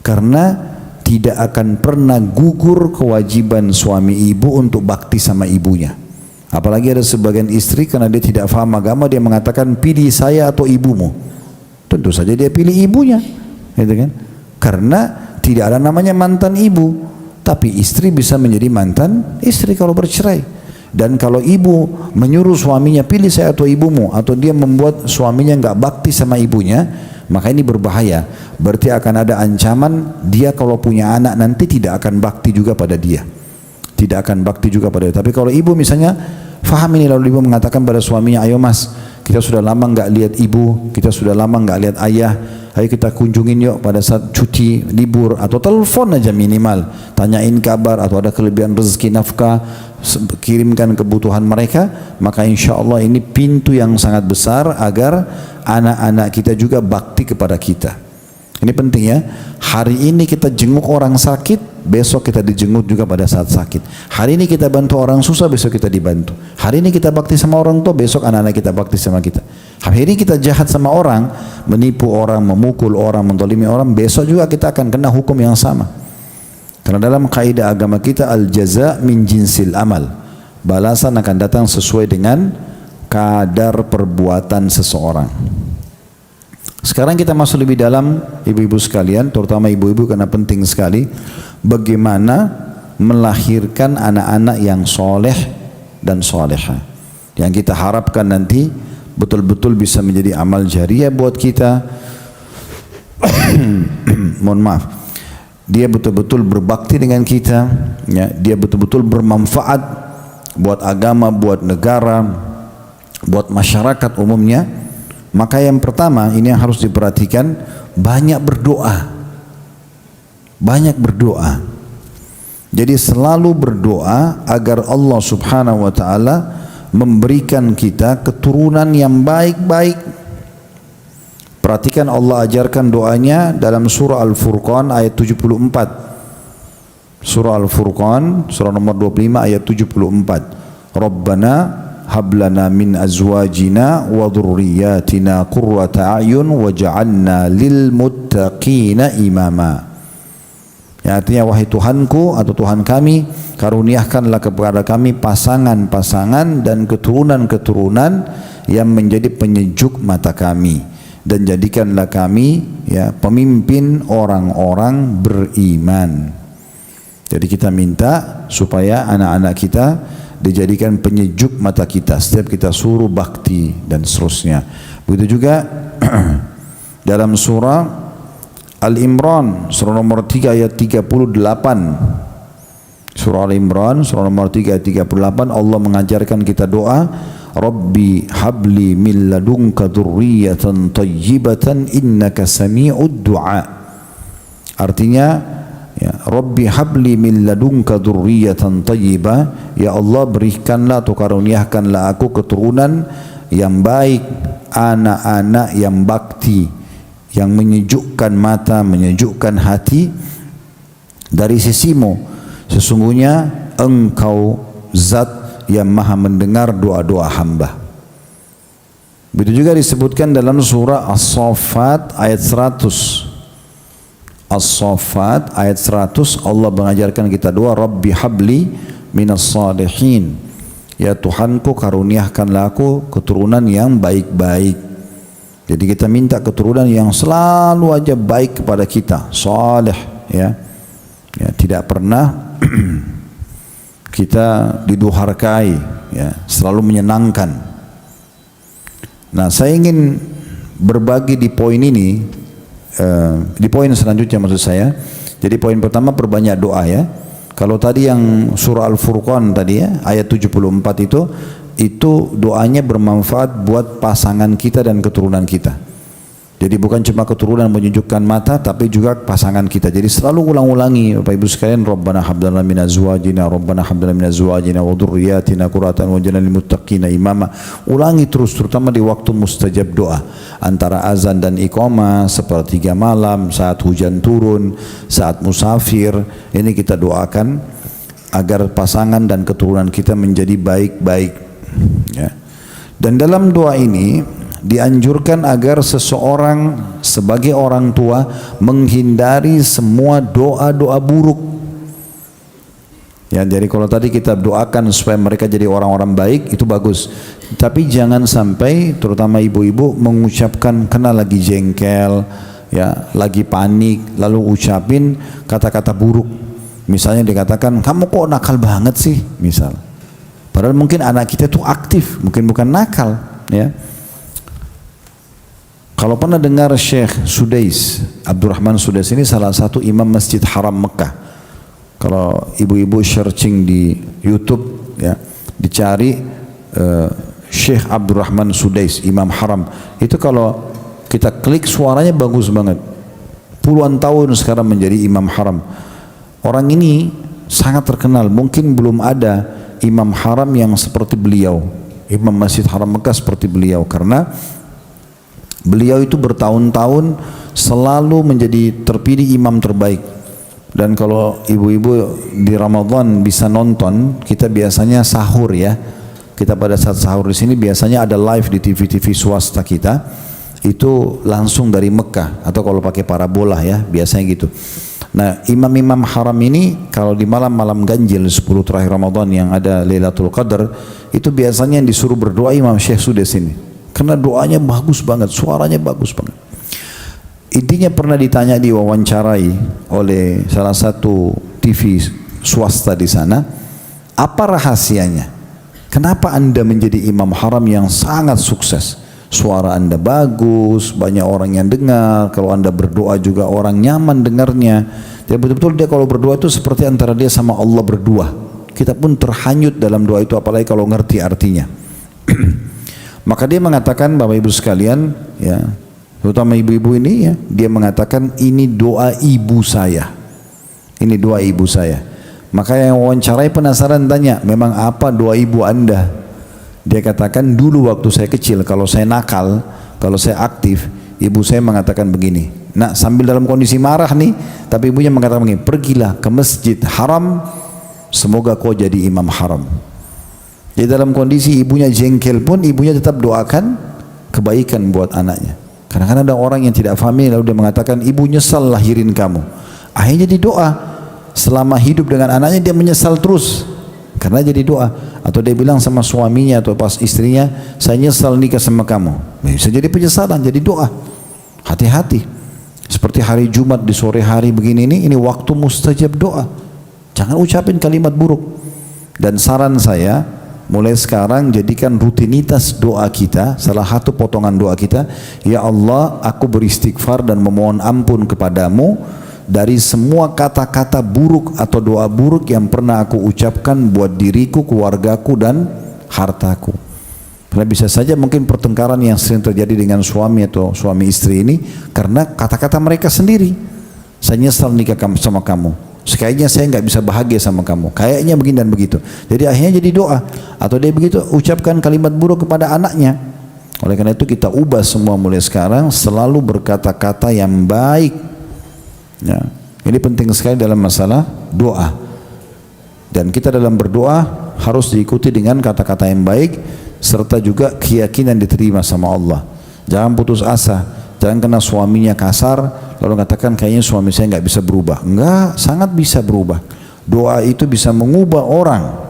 Karena tidak akan pernah gugur kewajiban suami ibu untuk bakti sama ibunya. Apalagi ada sebagian istri karena dia tidak faham agama, dia mengatakan pilih saya atau ibumu. Tentu saja dia pilih ibunya, gitu kan? Karena tidak ada namanya mantan ibu, tapi istri bisa menjadi mantan istri kalau bercerai. Dan kalau ibu menyuruh suaminya pilih saya atau ibumu, atau dia membuat suaminya enggak bakti sama ibunya, maka ini berbahaya. Berarti akan ada ancaman dia kalau punya anak nanti tidak akan bakti juga pada dia, tidak akan bakti juga pada dia. Tapi kalau ibu misalnya faham ini, lalu ibu mengatakan pada suaminya, ayo mas, kita sudah lama nggak lihat ibu, kita sudah lama nggak lihat ayah, ayo kita kunjungin yuk pada saat cuti, libur, atau telepon aja minimal, tanyain kabar atau ada kelebihan rezeki nafkah, kirimkan kebutuhan mereka, maka insya Allah ini pintu yang sangat besar agar anak-anak kita juga bakti kepada kita. Ini penting ya. Hari ini kita jenguk orang sakit, besok kita dijenguk juga pada saat sakit. Hari ini kita bantu orang susah, besok kita dibantu. Hari ini kita bakti sama orang tua, besok anak-anak kita bakti sama kita. Hari ini kita jahat sama orang, menipu orang, memukul orang, mendolimi orang, besok juga kita akan kena hukum yang sama. Karena dalam kaidah agama kita, al-jaza min jinsil amal. Balasan akan datang sesuai dengan kadar perbuatan seseorang. Sekarang kita masuk lebih dalam, ibu-ibu sekalian, terutama ibu-ibu karena penting sekali, bagaimana melahirkan anak-anak yang soleh dan soleha. Yang kita harapkan nanti betul-betul bisa menjadi amal jariah buat kita. Mohon maaf. Dia betul-betul berbakti dengan kita, ya, dia betul-betul bermanfaat buat agama, buat negara, buat masyarakat umumnya. Maka yang pertama ini yang harus diperhatikan, banyak berdoa. Banyak berdoa. Jadi selalu berdoa agar Allah Subhanahu wa taala memberikan kita keturunan yang baik-baik. Perhatikan Allah ajarkan doanya dalam surah Al-Furqan ayat 74. Surah Al-Furqan surah nomor 25 ayat 74. Rabbana hablana min azwajina wa dhurriyyatina qurrata a'yun waj'alna lil muttaqina imama. Ya, artinya wahai Tuhanku atau Tuhan kami, karuniakanlah kepada kami pasangan-pasangan dan keturunan-keturunan yang menjadi penyejuk mata kami, dan jadikanlah kami ya pemimpin orang-orang beriman. Jadi kita minta supaya anak-anak kita dijadikan penyejuk mata kita setiap kita suruh bakti dan seterusnya. Begitu juga dalam surah Al-Imran surah nomor 3 ayat 38. Surah Al-Imran surah nomor 3 ayat 38, Allah mengajarkan kita doa, Rabbi habli min ladunka dzurriyyatan thayyibatan innaka sami'ud du'a. Artinya ya, Rabbi habli min ladunka dzurriyyatan thayyibah, ya Allah berikanlah atau karuniakanlah aku keturunan yang baik, anak-anak yang bakti, yang menyejukkan mata, menyejukkan hati. Dari sisimu sesungguhnya engkau zat yang maha mendengar doa-doa hamba. Begitu juga disebutkan dalam surah As-Saffat ayat 100. As-Saffat ayat 100, Allah mengajarkan kita doa, Rabbi habli minas salihin, ya Tuhanku karuniakanlah aku keturunan yang baik-baik. Jadi kita minta keturunan yang selalu aja baik kepada kita, saleh, ya, ya tidak pernah kita diduharkai, ya, selalu menyenangkan. Nah, saya ingin berbagi di poin ini, di poin selanjutnya maksud saya. Jadi poin pertama, perbanyak doa ya. Kalau tadi yang surah Al-Furqan tadi ya, ayat 74 itu doanya bermanfaat buat pasangan kita dan keturunan kita. Jadi bukan cuma keturunan menyejukkan mata, tapi juga pasangan kita. Jadi selalu ulang-ulangi Bapak Ibu sekalian, Rabbana hab lana min azwajina, Rabbana hab lana min azwajina wa dzurriyyatina qurrata a'yun waj'alna lil muttaqina imama. Ulangi terus, terutama di waktu mustajab doa, antara azan dan iqamah, sepertiga malam, saat hujan turun, saat musafir. Ini kita doakan agar pasangan dan keturunan kita menjadi baik-baik, ya. Dan dalam doa ini dianjurkan agar seseorang sebagai orang tua menghindari semua doa-doa buruk. Ya, jadi kalau tadi kita doakan supaya mereka jadi orang-orang baik, itu bagus. Tapi jangan sampai, terutama ibu-ibu, mengucapkan kena lagi jengkel, ya, lagi panik, lalu ucapin kata-kata buruk. Misalnya dikatakan, kamu kok nakal banget sih, misal. Padahal mungkin anak kita itu aktif, mungkin bukan nakal, ya. Kalau pernah dengar Syekh Sudais, Abdurrahman Sudais ini salah satu imam Masjid Haram Mekah. Kalau ibu-ibu searching di YouTube, ya, dicari Syekh Abdurrahman Sudais, Imam Haram. Itu kalau kita klik suaranya bagus banget. Puluhan tahun sekarang menjadi imam haram. Orang ini sangat terkenal, mungkin belum ada imam haram yang seperti beliau, imam Masjid Haram Mekah seperti beliau, karena beliau itu bertahun-tahun selalu menjadi terpilih imam terbaik. Dan kalau ibu-ibu di Ramadan bisa nonton, kita biasanya sahur ya. Kita pada saat sahur di sini biasanya ada live di TV-TV swasta kita. Itu langsung dari Mekah atau kalau pakai parabola ya, biasanya gitu. Nah, imam-imam haram ini kalau di malam-malam ganjil 10 terakhir Ramadan yang ada Lailatul Qadar, itu biasanya yang disuruh berdoa Imam Syekh Sudes ini. Karena doanya bagus banget, suaranya bagus banget. Intinya pernah ditanya, diwawancarai oleh salah satu TV swasta di sana, apa rahasianya? Kenapa Anda menjadi imam haram yang sangat sukses? Suara Anda bagus, banyak orang yang dengar, kalau Anda berdoa juga orang nyaman dengarnya. Jadi betul-betul dia kalau berdoa itu seperti antara dia sama Allah berdua. Kita pun terhanyut dalam doa itu, apalagi kalau ngerti artinya. Maka dia mengatakan, Bapak Ibu sekalian, ya, terutama ibu-ibu ini ya, dia mengatakan ini doa ibu saya. Ini doa ibu saya. Maka yang wawancarai penasaran tanya, memang apa doa ibu Anda? Dia katakan, dulu waktu saya kecil, kalau saya nakal, kalau saya aktif, ibu saya mengatakan begini. Nah, sambil dalam kondisi marah nih, tapi ibunya mengatakan begini, pergilah ke masjid haram, semoga kau jadi imam haram. Jadi dalam kondisi ibunya jengkel pun, ibunya tetap doakan kebaikan buat anaknya. Kadang-kadang ada orang yang tidak paham, lalu dia mengatakan, ibu nyesal lahirin kamu. Akhirnya jadi doa, selama hidup dengan anaknya dia menyesal terus. Karena jadi doa. Atau dia bilang sama suaminya atau pas istrinya, saya nyesal nikah sama kamu. Bisa jadi penyesalan, jadi doa. Hati-hati. Seperti hari Jumat di sore hari begini ini waktu mustajab doa. Jangan ucapin kalimat buruk. Dan saran saya, mulai sekarang jadikan rutinitas doa kita, salah satu potongan doa kita, ya Allah, aku beristighfar dan memohon ampun kepadamu dari semua kata-kata buruk atau doa buruk yang pernah aku ucapkan buat diriku, keluargaku dan hartaku. Karena bisa saja mungkin pertengkaran yang sering terjadi dengan suami atau suami istri ini karena kata-kata mereka sendiri. Saya nyesal nikah sama kamu. Sekayaknya saya nggak bisa bahagia sama kamu. Kayaknya begini dan begitu. Jadi akhirnya jadi doa. Atau dia begitu ucapkan kalimat buruk kepada anaknya. Oleh karena itu kita ubah semua mulai sekarang, selalu berkata-kata yang baik. Ya, ini penting sekali dalam masalah doa. Dan kita dalam berdoa harus diikuti dengan kata-kata yang baik serta juga keyakinan diterima sama Allah. Jangan putus asa, jangan kena suaminya kasar lalu katakan kayaknya suami saya nggak bisa berubah. Enggak, sangat bisa berubah. Doa itu bisa mengubah orang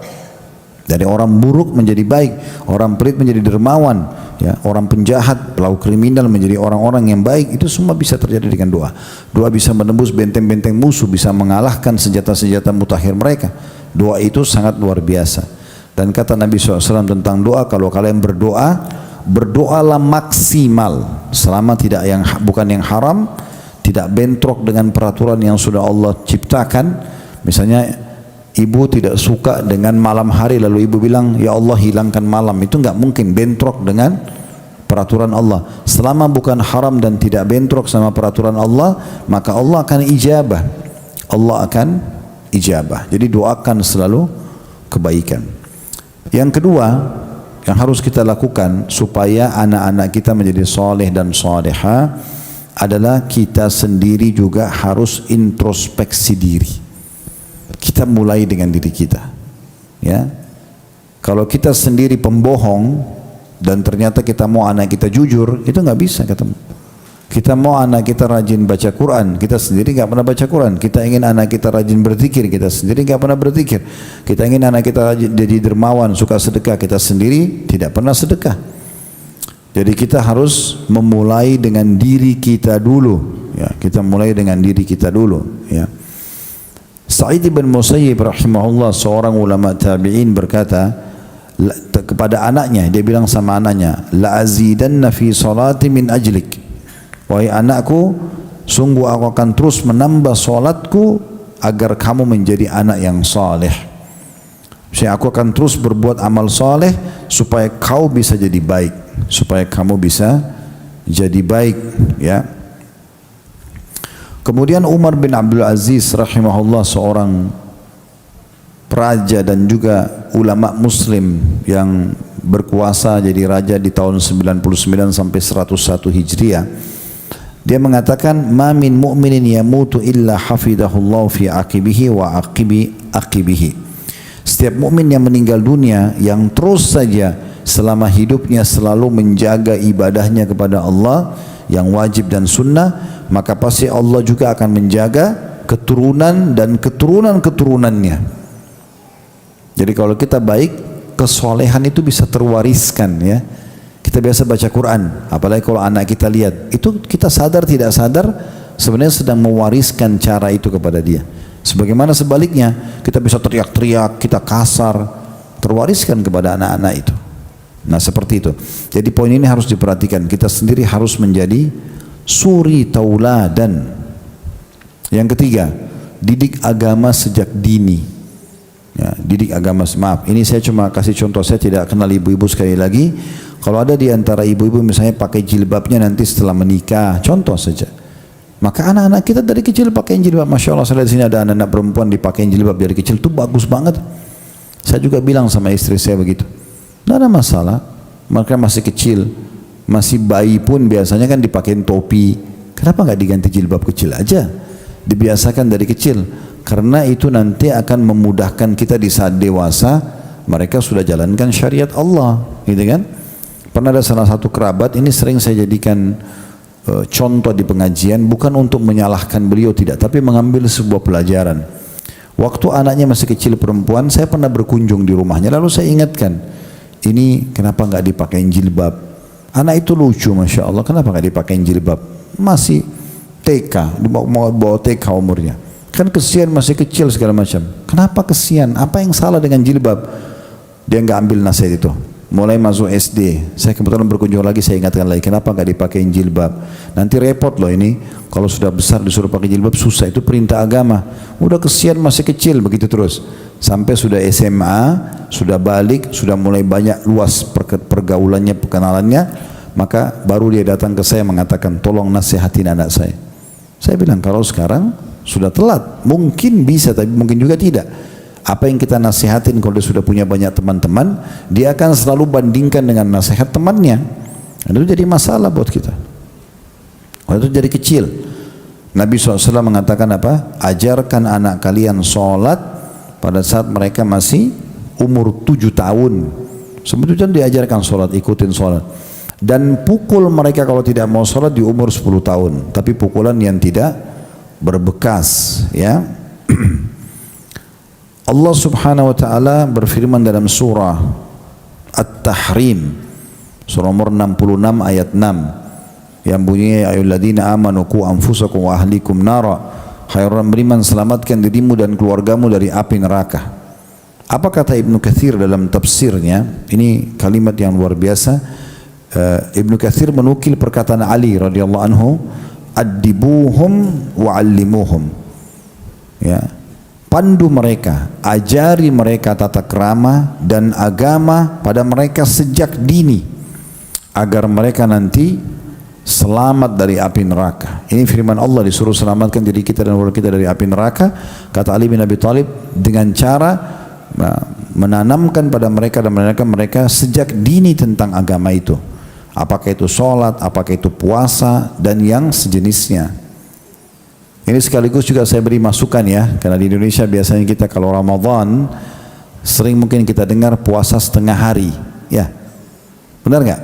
dari orang buruk menjadi baik, orang pelit menjadi dermawan, ya, orang penjahat, pelaku kriminal menjadi orang-orang yang baik. Itu semua bisa terjadi dengan doa. Doa bisa menembus benteng-benteng musuh, bisa mengalahkan senjata-senjata mutakhir mereka. Doa itu sangat luar biasa. Dan kata Nabi SAW tentang doa, kalau kalian berdoa, berdoalah maksimal selama tidak bukan yang haram, tidak bentrok dengan peraturan yang sudah Allah ciptakan. Misalnya ibu tidak suka dengan malam hari lalu ibu bilang ya Allah hilangkan malam, itu nggak mungkin, bentrok dengan peraturan Allah. Selama bukan haram dan tidak bentrok sama peraturan Allah, maka Allah akan ijabah. Allah akan ijabah. Jadi doakan selalu kebaikan. Yang kedua yang harus kita lakukan supaya anak-anak kita menjadi soleh dan soleha adalah kita sendiri juga harus introspeksi diri. Kita mulai dengan diri kita, ya. Kalau kita sendiri pembohong dan ternyata kita mau anak kita jujur, itu nggak bisa ketemu. Kita mau anak kita rajin baca Quran, kita sendiri nggak pernah baca Quran. Kita ingin anak kita rajin berzikir, kita sendiri nggak pernah berzikir. Kita ingin anak kita rajin jadi dermawan, suka sedekah, kita sendiri tidak pernah sedekah. Jadi kita harus memulai dengan diri kita dulu, ya. Kita mulai dengan diri kita dulu, ya. Sa'id bin Musayyib rahimahullah, seorang ulama tabi'in, berkata kepada anaknya, dia bilang sama anaknya, la azidanna fi salati min ajlik, wahai anakku, sungguh aku akan terus menambah salatku agar kamu menjadi anak yang saleh. Saya aku akan terus berbuat amal saleh supaya kau bisa jadi baik, supaya kamu bisa jadi baik, ya. Kemudian Umar bin Abdul Aziz rahimahullah, seorang raja dan juga ulama muslim yang berkuasa jadi raja di tahun 99 sampai 101 Hijriah. Dia mengatakan, "Ma min mu'minin yamutu illa hafidahullahu fi aqibihi wa aqibihi." Setiap mukmin yang meninggal dunia yang terus saja selama hidupnya selalu menjaga ibadahnya kepada Allah yang wajib dan sunnah, maka pasti Allah juga akan menjaga keturunan dan keturunan-keturunannya. Jadi kalau kita baik, kesolehan itu bisa terwariskan, ya. Kita biasa baca Quran, apalagi kalau anak kita lihat, itu kita sadar tidak sadar sebenarnya sedang mewariskan cara itu kepada dia. Sebagaimana sebaliknya, kita bisa teriak-teriak, kita kasar, terwariskan kepada anak-anak itu. Nah seperti itu. Jadi poin ini harus diperhatikan. Kita sendiri harus menjadi suri tauladan. Yang ketiga, didik agama sejak dini. Ya, didik agama, maaf, ini saya cuma kasih contoh, saya tidak kenal ibu-ibu sekali lagi. Kalau ada di antara ibu-ibu misalnya pakai jilbabnya nanti setelah menikah, contoh saja. Maka anak-anak kita dari kecil pakai jilbab. Masya Allah, saya lihat di sini ada anak-anak perempuan dipakai jilbab dari kecil, itu bagus banget. Saya juga bilang sama istri saya begitu. Tidak ada masalah, mereka masih kecil, masih bayi pun biasanya kan dipakein topi. Kenapa nggak diganti jilbab kecil aja? Dibiasakan dari kecil, karena itu nanti akan memudahkan kita di saat dewasa. Mereka sudah jalankan syariat Allah, gitu kan? Pernah ada salah satu kerabat, ini sering saya jadikan contoh di pengajian, bukan untuk menyalahkan beliau, tidak, tapi mengambil sebuah pelajaran. Waktu anaknya masih kecil perempuan, saya pernah berkunjung di rumahnya, lalu saya ingatkan, ini kenapa nggak dipakein jilbab? Anak itu lucu, Masya Allah, kenapa nggak dipakein jilbab? Masih TK, mau bawa TK umurnya. Kan kesian, masih kecil segala macam. Kenapa kesian? Apa yang salah dengan jilbab? Dia nggak ambil nasihat itu. Mulai masuk SD, saya kebetulan berkunjung lagi, saya ingatkan lagi, kenapa nggak dipakein jilbab? Nanti repot loh ini, kalau sudah besar disuruh pakai jilbab susah, itu perintah agama. Udah kesian masih kecil, begitu terus. Sampai sudah SMA, sudah balik, sudah mulai banyak luas pergaulannya, perkenalannya, maka baru dia datang ke saya mengatakan, tolong nasihatin anak saya. Saya bilang, kalau sekarang sudah telat, mungkin bisa, tapi mungkin juga tidak. Apa yang kita nasihatin kalau dia sudah punya banyak teman-teman, dia akan selalu bandingkan dengan nasihat temannya. Dan itu jadi masalah buat kita. Waktu itu jadi kecil, Nabi SAW mengatakan apa? Ajarkan anak kalian sholat pada saat mereka masih umur 7 tahun. Sebetulnya diajarkan sholat, ikutin sholat. Dan pukul mereka kalau tidak mau sholat di umur 10 tahun. Tapi pukulan yang tidak berbekas, ya. Allah Subhanahu wa taala berfirman dalam surah At-Tahrim, surah nomor 66 ayat 6, yang bunyinya, ayyuhalladzina amanu qu anfusakum wa ahlikum nara, hai orang beriman, selamatkan dirimu dan keluargamu dari api neraka. Apa kata Ibnu Katsir dalam tafsirnya? Ini kalimat yang luar biasa. Ibnu Katsir menukil perkataan Ali radhiyallahu anhu, addibuhum wa allimuhum, ya, pandu mereka, ajari mereka tata krama dan agama pada mereka sejak dini, agar mereka nanti selamat dari api neraka. Ini firman Allah, disuruh selamatkan diri kita dan keluarga kita dari api neraka. Kata Ali bin Abi Thalib, dengan cara menanamkan pada mereka dan menanamkan mereka sejak dini tentang agama itu. Apakah itu sholat, apakah itu puasa, dan yang sejenisnya. Ini sekaligus juga saya beri masukan, ya, karena di Indonesia biasanya kita kalau Ramadan sering mungkin kita dengar puasa setengah hari, ya, benar nggak?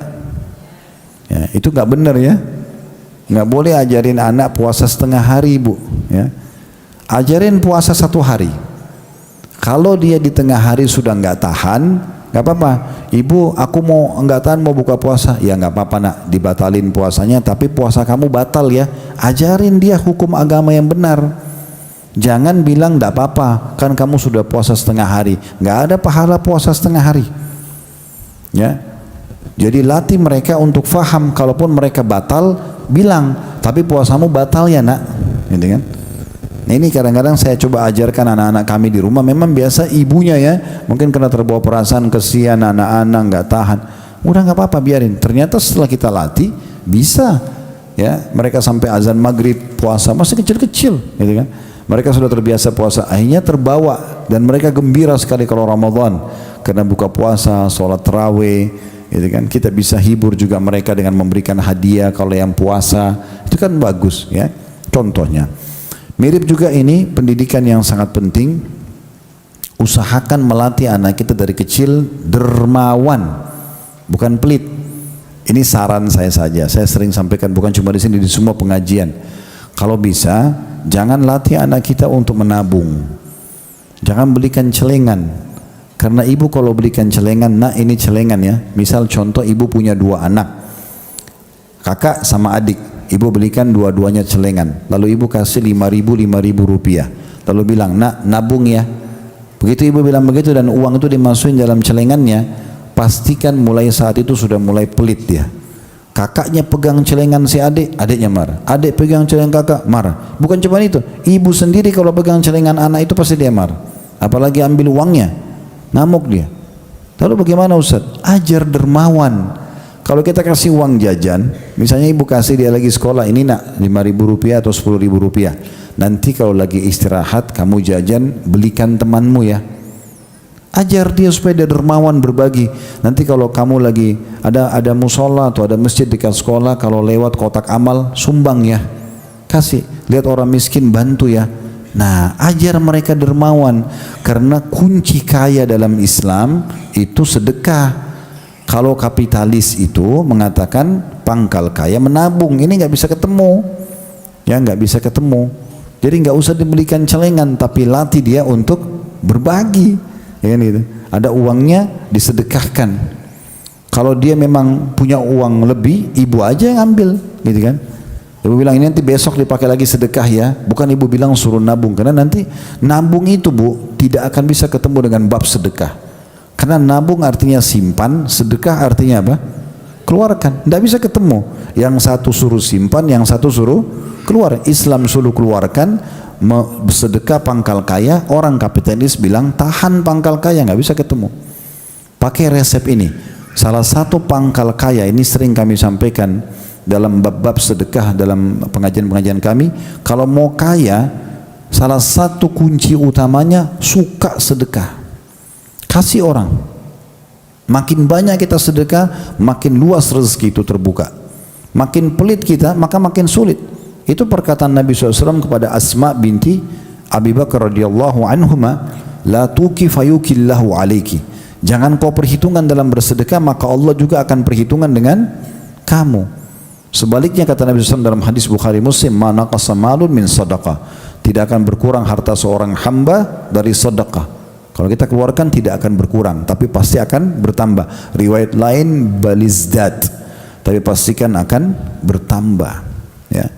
Ya, itu nggak benar, ya. Nggak boleh ajarin anak puasa setengah hari, Bu, ya. Ajarin puasa 1 hari. Kalau dia di tengah hari sudah nggak tahan, nggak apa-apa. Ibu, aku mau nggak tahan mau buka puasa. Ya nggak apa-apa nak, dibatalin puasanya, tapi puasa kamu batal ya. Ajarin dia hukum agama yang benar. Jangan bilang nggak apa-apa, kan kamu sudah puasa setengah hari. Nggak ada pahala puasa setengah hari. Ya, jadi latih mereka untuk faham. Kalaupun mereka batal, bilang, tapi puasamu batal ya nak, gitu kan? Nah, ini kadang-kadang saya coba ajarkan anak-anak kami di rumah. Memang biasa ibunya, ya, mungkin kena terbawa perasaan kesian anak-anak nggak tahan. Udah nggak apa-apa, biarin. Ternyata setelah kita latih, Bisa. Ya, mereka sampai azan maghrib puasa masih kecil-kecil, gitu kan? Mereka sudah terbiasa puasa, akhirnya terbawa dan mereka gembira sekali kalau Ramadan karena buka puasa, sholat tarawih, gitu kan? Kita bisa hibur juga mereka dengan memberikan hadiah kalau yang puasa, itu kan bagus, ya. Contohnya, mirip juga ini pendidikan yang sangat penting. Usahakan melatih anak kita dari kecil dermawan, bukan pelit. Ini saran saya saja, saya sering sampaikan bukan cuma di sini, di semua pengajian. Kalau bisa, jangan latih anak kita untuk menabung. Jangan belikan celengan. Karena ibu kalau belikan celengan, nak ini celengan ya. Misal contoh ibu punya 2 anak. Kakak sama adik, ibu belikan dua-duanya celengan. Lalu ibu kasih 5.000 rupiah. Lalu bilang, nak nabung ya. Begitu ibu bilang begitu dan uang itu dimasukin dalam celengannya, pastikan mulai saat itu sudah mulai pelit dia. Kakaknya pegang celengan si adik, adiknya marah. Adik pegang celengan kakak, marah. Bukan cuma itu, ibu sendiri kalau pegang celengan anak itu pasti dia marah. Apalagi ambil uangnya, ngamuk dia. Lalu bagaimana Ustaz? Ajar dermawan. Kalau kita kasih uang jajan, misalnya ibu kasih dia lagi sekolah, ini nak 5.000 rupiah atau 10.000 rupiah. Nanti kalau lagi istirahat, kamu jajan, belikan temanmu ya. Ajar dia supaya dia dermawan berbagi. Nanti kalau kamu lagi ada musola atau ada masjid dekat sekolah, kalau lewat kotak amal, sumbang ya. Kasih, lihat orang miskin bantu ya. Nah, ajar mereka dermawan. Karena kunci kaya dalam Islam itu sedekah. Kalau kapitalis itu mengatakan pangkal kaya menabung, ini nggak bisa ketemu. Ya, nggak bisa ketemu. Jadi nggak usah dibelikan celengan, tapi latih dia untuk berbagi. Ya, gitu. Ada uangnya disedekahkan. Kalau dia memang punya uang lebih, ibu aja yang ambil, gitu kan? Ibu bilang ini nanti besok dipakai lagi sedekah ya. Bukan ibu bilang suruh nabung, karena nanti nabung itu bu tidak akan bisa ketemu dengan bab sedekah. Karena nabung artinya simpan, sedekah artinya apa? Keluarkan. Tidak bisa ketemu. Yang satu suruh simpan, yang satu suruh keluar. Islam suruh keluarkan. Sedekah pangkal kaya, orang kapitalis bilang tahan pangkal kaya, nggak bisa ketemu. Pakai resep ini. Salah satu pangkal kaya ini sering kami sampaikan dalam bab-bab sedekah dalam pengajian-pengajian kami. Kalau mau kaya, salah satu kunci utamanya suka sedekah. Kasih orang. Makin banyak kita sedekah, makin luas rezeki itu terbuka. Makin pelit kita, maka makin sulit. Itu perkataan Nabi SAW kepada Asma binti Abi Bakar radhiyallahu anhuma, la tuki fayukillahu alaiki. Jangan kau perhitungan dalam bersedekah, maka Allah juga akan perhitungan dengan kamu. Sebaliknya kata Nabi SAW dalam hadis Bukhari Muslim, ma naqasa malun min sadaqah. Tidak akan berkurang harta seorang hamba dari sedekah. Kalau kita keluarkan tidak akan berkurang, tapi pasti akan bertambah. Riwayat lain balizdat, tapi pastikan akan bertambah. Ya.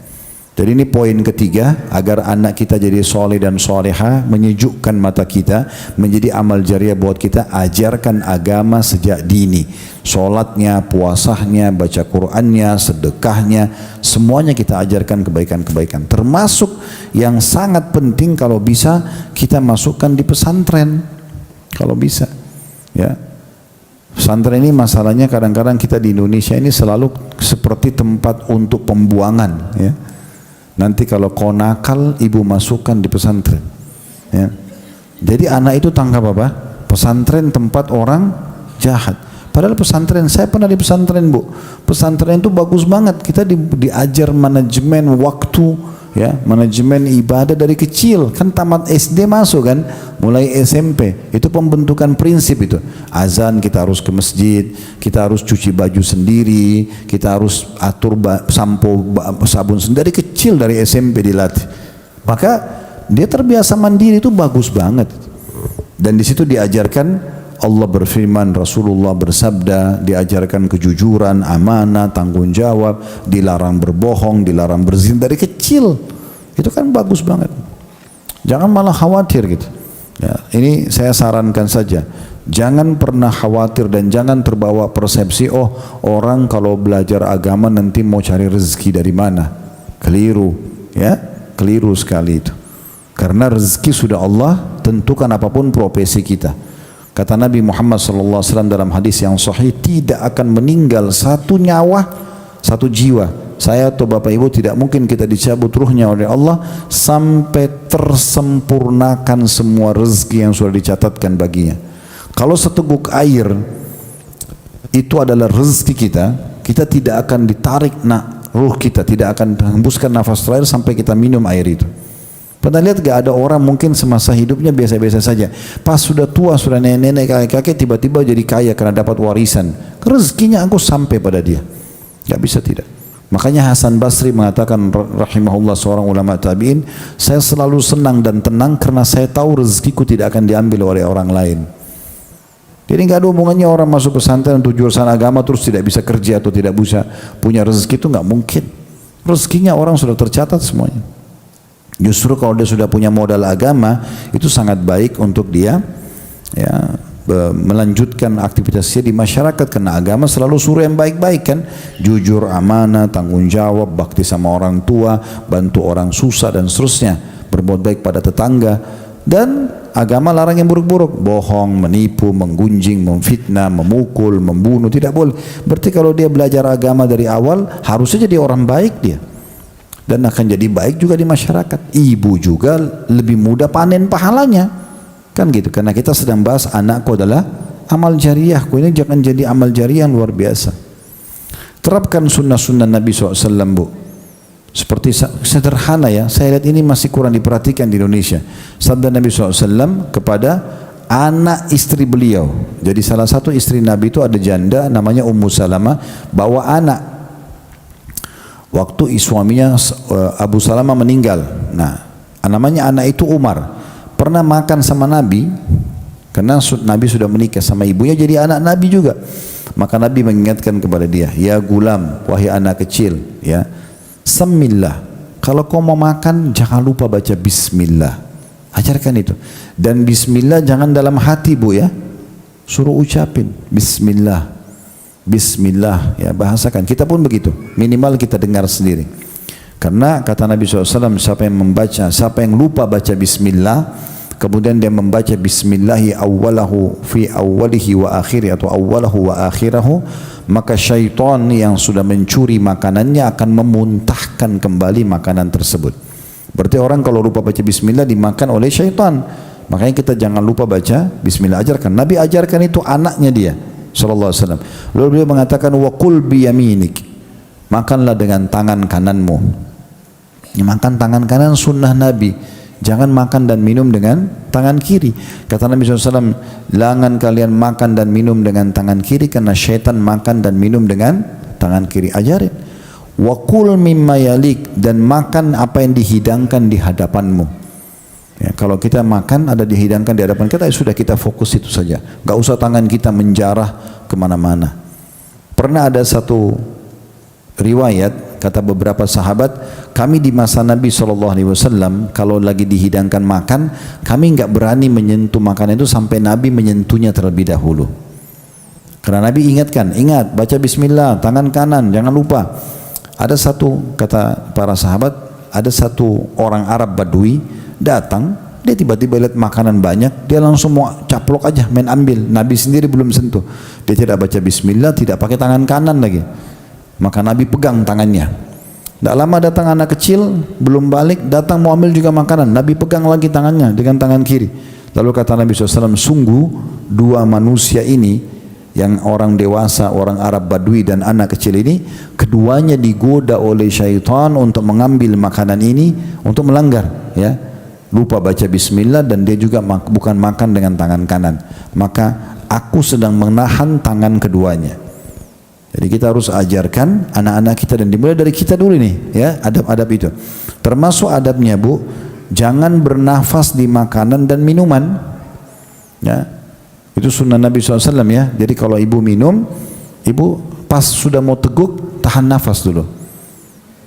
Jadi ini poin ketiga, agar anak kita jadi soleh dan soleha, menyejukkan mata kita, menjadi amal jariah buat kita. Ajarkan agama sejak dini, solatnya, puasanya, baca Qur'annya, sedekahnya, semuanya kita ajarkan kebaikan-kebaikan. Termasuk yang sangat penting kalau bisa kita masukkan di pesantren, kalau bisa. Ya, pesantren ini masalahnya kadang-kadang kita di Indonesia ini selalu seperti tempat untuk pembuangan. Ya. Nanti kalau kau nakal, ibu masukkan di pesantren. Ya. Jadi anak itu tangkap apa? Pesantren tempat orang jahat. Padahal pesantren, saya pernah di pesantren bu. Pesantren itu bagus banget. Kita diajar manajemen waktu, ya, manajemen ibadah dari kecil. Kan tamat SD masuk kan, mulai SMP. Itu pembentukan prinsip itu. Azan kita harus ke masjid, kita harus cuci baju sendiri, kita harus atur sampo sabun sendiri. Dari kecil, dari SMP dilatih. Maka dia terbiasa mandiri, itu bagus banget. Dan di situ diajarkan, Allah berfirman, Rasulullah bersabda, diajarkan kejujuran, amanah, tanggung jawab, dilarang berbohong, dilarang berzina dari kecil. Itu kan bagus banget. Jangan malah khawatir gitu. Ya, ini saya sarankan saja. Jangan pernah khawatir dan jangan terbawa persepsi, oh orang kalau belajar agama nanti mau cari rezeki dari mana. Keliru, ya, keliru sekali itu. Karena rezeki sudah Allah tentukan apapun profesi kita. Kata Nabi Muhammad SAW dalam hadis yang sahih, tidak akan meninggal satu nyawa satu jiwa. Saya atau Bapak Ibu tidak mungkin kita dicabut ruhnya oleh Allah sampai tersempurnakan semua rezeki yang sudah dicatatkan baginya. Kalau seteguk air itu adalah rezeki kita, kita tidak akan ditarik ruh kita, tidak akan hembuskan nafas terakhir sampai kita minum air itu. Pernah lihat gak ada orang mungkin semasa hidupnya biasa-biasa saja, pas sudah tua, sudah nenek-nenek, kakek-kakek, tiba-tiba jadi kaya karena dapat warisan, rezekinya aku sampai pada dia. Gak bisa tidak. Makanya Hasan Basri mengatakan rahimahullah, seorang ulama tabi'in, saya selalu senang dan tenang karena saya tahu rezekiku tidak akan diambil oleh orang lain. Jadi nggak ada hubungannya orang masuk pesantren untuk jurusan agama terus tidak bisa kerja atau tidak bisa punya rezeki, itu nggak mungkin. Rezekinya orang sudah tercatat semuanya. Justru kalau dia sudah punya modal agama, itu sangat baik untuk dia ya melanjutkan aktivitasnya di masyarakat, karena agama selalu suruh yang baik-baik kan, jujur, amanah, tanggung jawab, bakti sama orang tua, bantu orang susah dan seterusnya, berbuat baik pada tetangga. Dan agama larang yang buruk-buruk, bohong, menipu, menggunjing, memfitnah, memukul, membunuh, tidak boleh. Berarti kalau dia belajar agama dari awal harusnya jadi orang baik dia, dan akan jadi baik juga di masyarakat. Ibu juga lebih mudah panen pahalanya kan gitu, karena kita sedang bahas anakku adalah amal jariahku. Ini jangan jadi amal jariah yang luar biasa. Terapkan sunnah-sunnah Nabi SAW, Bu. Seperti sederhana ya, saya lihat ini masih kurang diperhatikan di Indonesia. Sabda Nabi SAW kepada anak istri beliau. Jadi salah satu istri Nabi itu ada janda namanya Ummu Salamah, bawa anak. Waktu suaminya Abu Salamah meninggal, nah namanya anak itu Umar. Pernah makan sama Nabi, karena Nabi sudah menikah sama ibunya, jadi anak Nabi juga. Maka Nabi mengingatkan kepada dia, ya gulam, wahai anak kecil, ya, semillah, kalau kau mau makan jangan lupa baca bismillah. Ajarkan itu. Dan bismillah jangan dalam hati, Bu, ya, suruh ucapin bismillah, bismillah, ya, bahasakan. Kita pun begitu, minimal kita dengar sendiri. Karena kata Nabi SAW, siapa yang lupa baca bismillah, kemudian dia membaca bismillahi awwalahu fi awwalihi wa akhiri, atau awwalahu wa akhirahu, maka syaitan yang sudah mencuri makanannya akan memuntahkan kembali makanan tersebut. Berarti orang kalau lupa baca bismillah dimakan oleh syaitan. Makanya kita jangan lupa baca bismillah. Ajarkan. Nabi ajarkan itu anaknya dia sallallahu alaihi wasallam. Lalu beliau mengatakan wa qul bi yaminik, makanlah dengan tangan kananmu. Makan tangan kanan sunnah Nabi. Jangan makan dan minum dengan tangan kiri. Kata Nabi SAW, jangan kalian makan dan minum dengan tangan kiri, karena syaitan makan dan minum dengan tangan kiri. Ajarin. Wa kul mimma yalik, dan makan apa yang dihidangkan di hadapanmu. Ya, kalau kita makan ada dihidangkan di hadapan kita, ya sudah, kita fokus itu saja. Gak usah tangan kita menjarah kemana-mana. Pernah ada satu riwayat, kata beberapa sahabat, kami di masa Nabi SAW kalau lagi dihidangkan makan, kami nggak berani menyentuh makanan itu sampai Nabi menyentuhnya terlebih dahulu. Karena Nabi ingatkan, ingat baca bismillah, tangan kanan, jangan lupa. Ada satu, kata para sahabat, ada satu orang Arab Badui datang, dia tiba-tiba lihat makanan banyak, dia langsung mau caplok aja, main ambil. Nabi sendiri belum sentuh, dia tidak baca bismillah, tidak pakai tangan kanan lagi. Maka Nabi pegang tangannya. Tidak lama datang anak kecil, belum balik, datang mau ambil juga makanan. Nabi pegang lagi tangannya dengan tangan kiri. Lalu kata Nabi SAW, sungguh dua manusia ini, yang orang dewasa, orang Arab Badui dan anak kecil ini, keduanya digoda oleh syaitan untuk mengambil makanan ini, untuk melanggar. Ya, lupa baca bismillah, dan dia juga bukan makan dengan tangan kanan. Maka aku sedang menahan tangan keduanya. Jadi kita harus ajarkan anak-anak kita, dan dimulai dari kita dulu nih, ya, adab-adab itu. Termasuk adabnya, Bu, jangan bernafas di makanan dan minuman. Ya, itu sunnah Nabi SAW, ya. Jadi kalau ibu minum, ibu pas sudah mau teguk, tahan nafas dulu.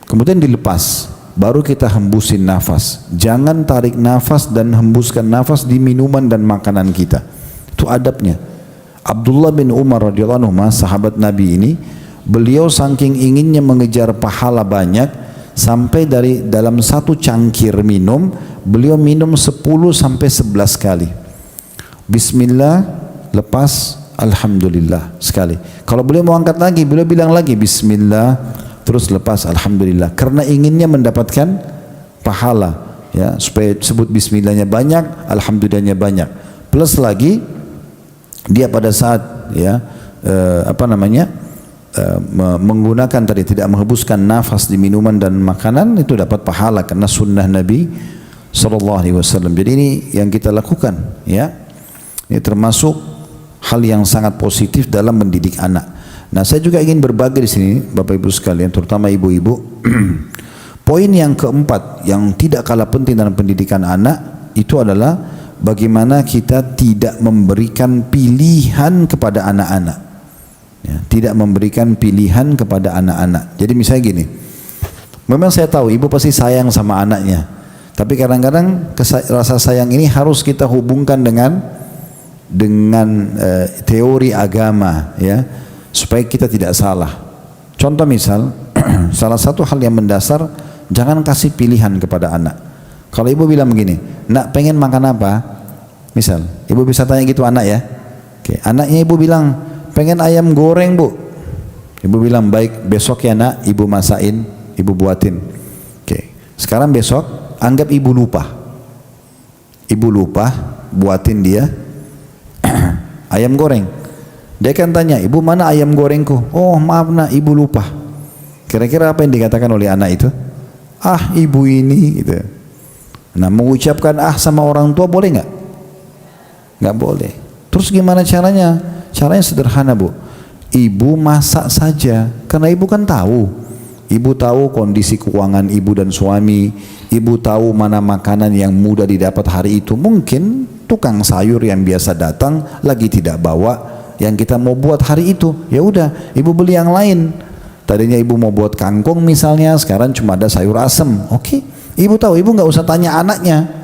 Kemudian dilepas, baru kita hembusin nafas. Jangan tarik nafas dan hembuskan nafas di minuman dan makanan kita. Itu adabnya. Abdullah bin Umar radhiyallahu anhu, sahabat Nabi ini, beliau saking inginnya mengejar pahala banyak, sampai dari dalam satu cangkir minum, beliau minum 10 sampai 11 kali. Bismillah, lepas, alhamdulillah sekali. Kalau beliau mau angkat lagi, beliau bilang lagi bismillah, terus lepas alhamdulillah. Karena inginnya mendapatkan pahala, ya, supaya sebut bismillahnya banyak, alhamdulillahnya banyak. Plus lagi dia pada saat menggunakan tadi tidak menghembuskan nafas di minuman dan makanan, itu dapat pahala karena sunnah Nabi SAW. Jadi ini yang kita lakukan, ya. Ini termasuk hal yang sangat positif dalam mendidik anak. Nah, saya juga ingin berbagi di sini, Bapak Ibu sekalian, terutama ibu-ibu. Poin yang keempat yang tidak kalah penting dalam pendidikan anak itu adalah bagaimana kita tidak memberikan pilihan kepada anak-anak. Ya, tidak memberikan pilihan kepada anak-anak. Jadi misalnya gini, memang saya tahu ibu pasti sayang sama anaknya, tapi kadang-kadang rasa sayang ini harus kita hubungkan dengan teori agama, ya, supaya kita tidak salah. Contoh misal, salah satu hal yang mendasar, jangan kasih pilihan kepada anak. Kalau ibu bilang begini, nak pengen makan apa? Misal, ibu bisa tanya gitu anak, ya. Oke, anaknya ibu bilang, pengen ayam goreng bu. Ibu bilang, baik, besok ya nak, ibu masain, ibu buatin. Oke, sekarang besok, anggap ibu lupa. Ibu lupa, buatin dia ayam goreng. Dia akan tanya, ibu mana ayam gorengku? Oh maaf nak, ibu lupa. Kira-kira apa yang dikatakan oleh anak itu? Ah ibu ini gitu. Nah, mengucapkan ah sama orang tua boleh nggak? Nggak boleh. Terus gimana caranya? Caranya sederhana bu. Ibu masak saja, karena ibu kan tahu. Ibu tahu kondisi keuangan ibu dan suami. Ibu tahu mana makanan yang mudah didapat hari itu. Mungkin tukang sayur yang biasa datang lagi tidak bawa yang kita mau buat hari itu. Ya udah, ibu beli yang lain. Tadinya ibu mau buat kangkung misalnya, sekarang cuma ada sayur asem. Oke, ibu tahu, ibu nggak usah tanya anaknya.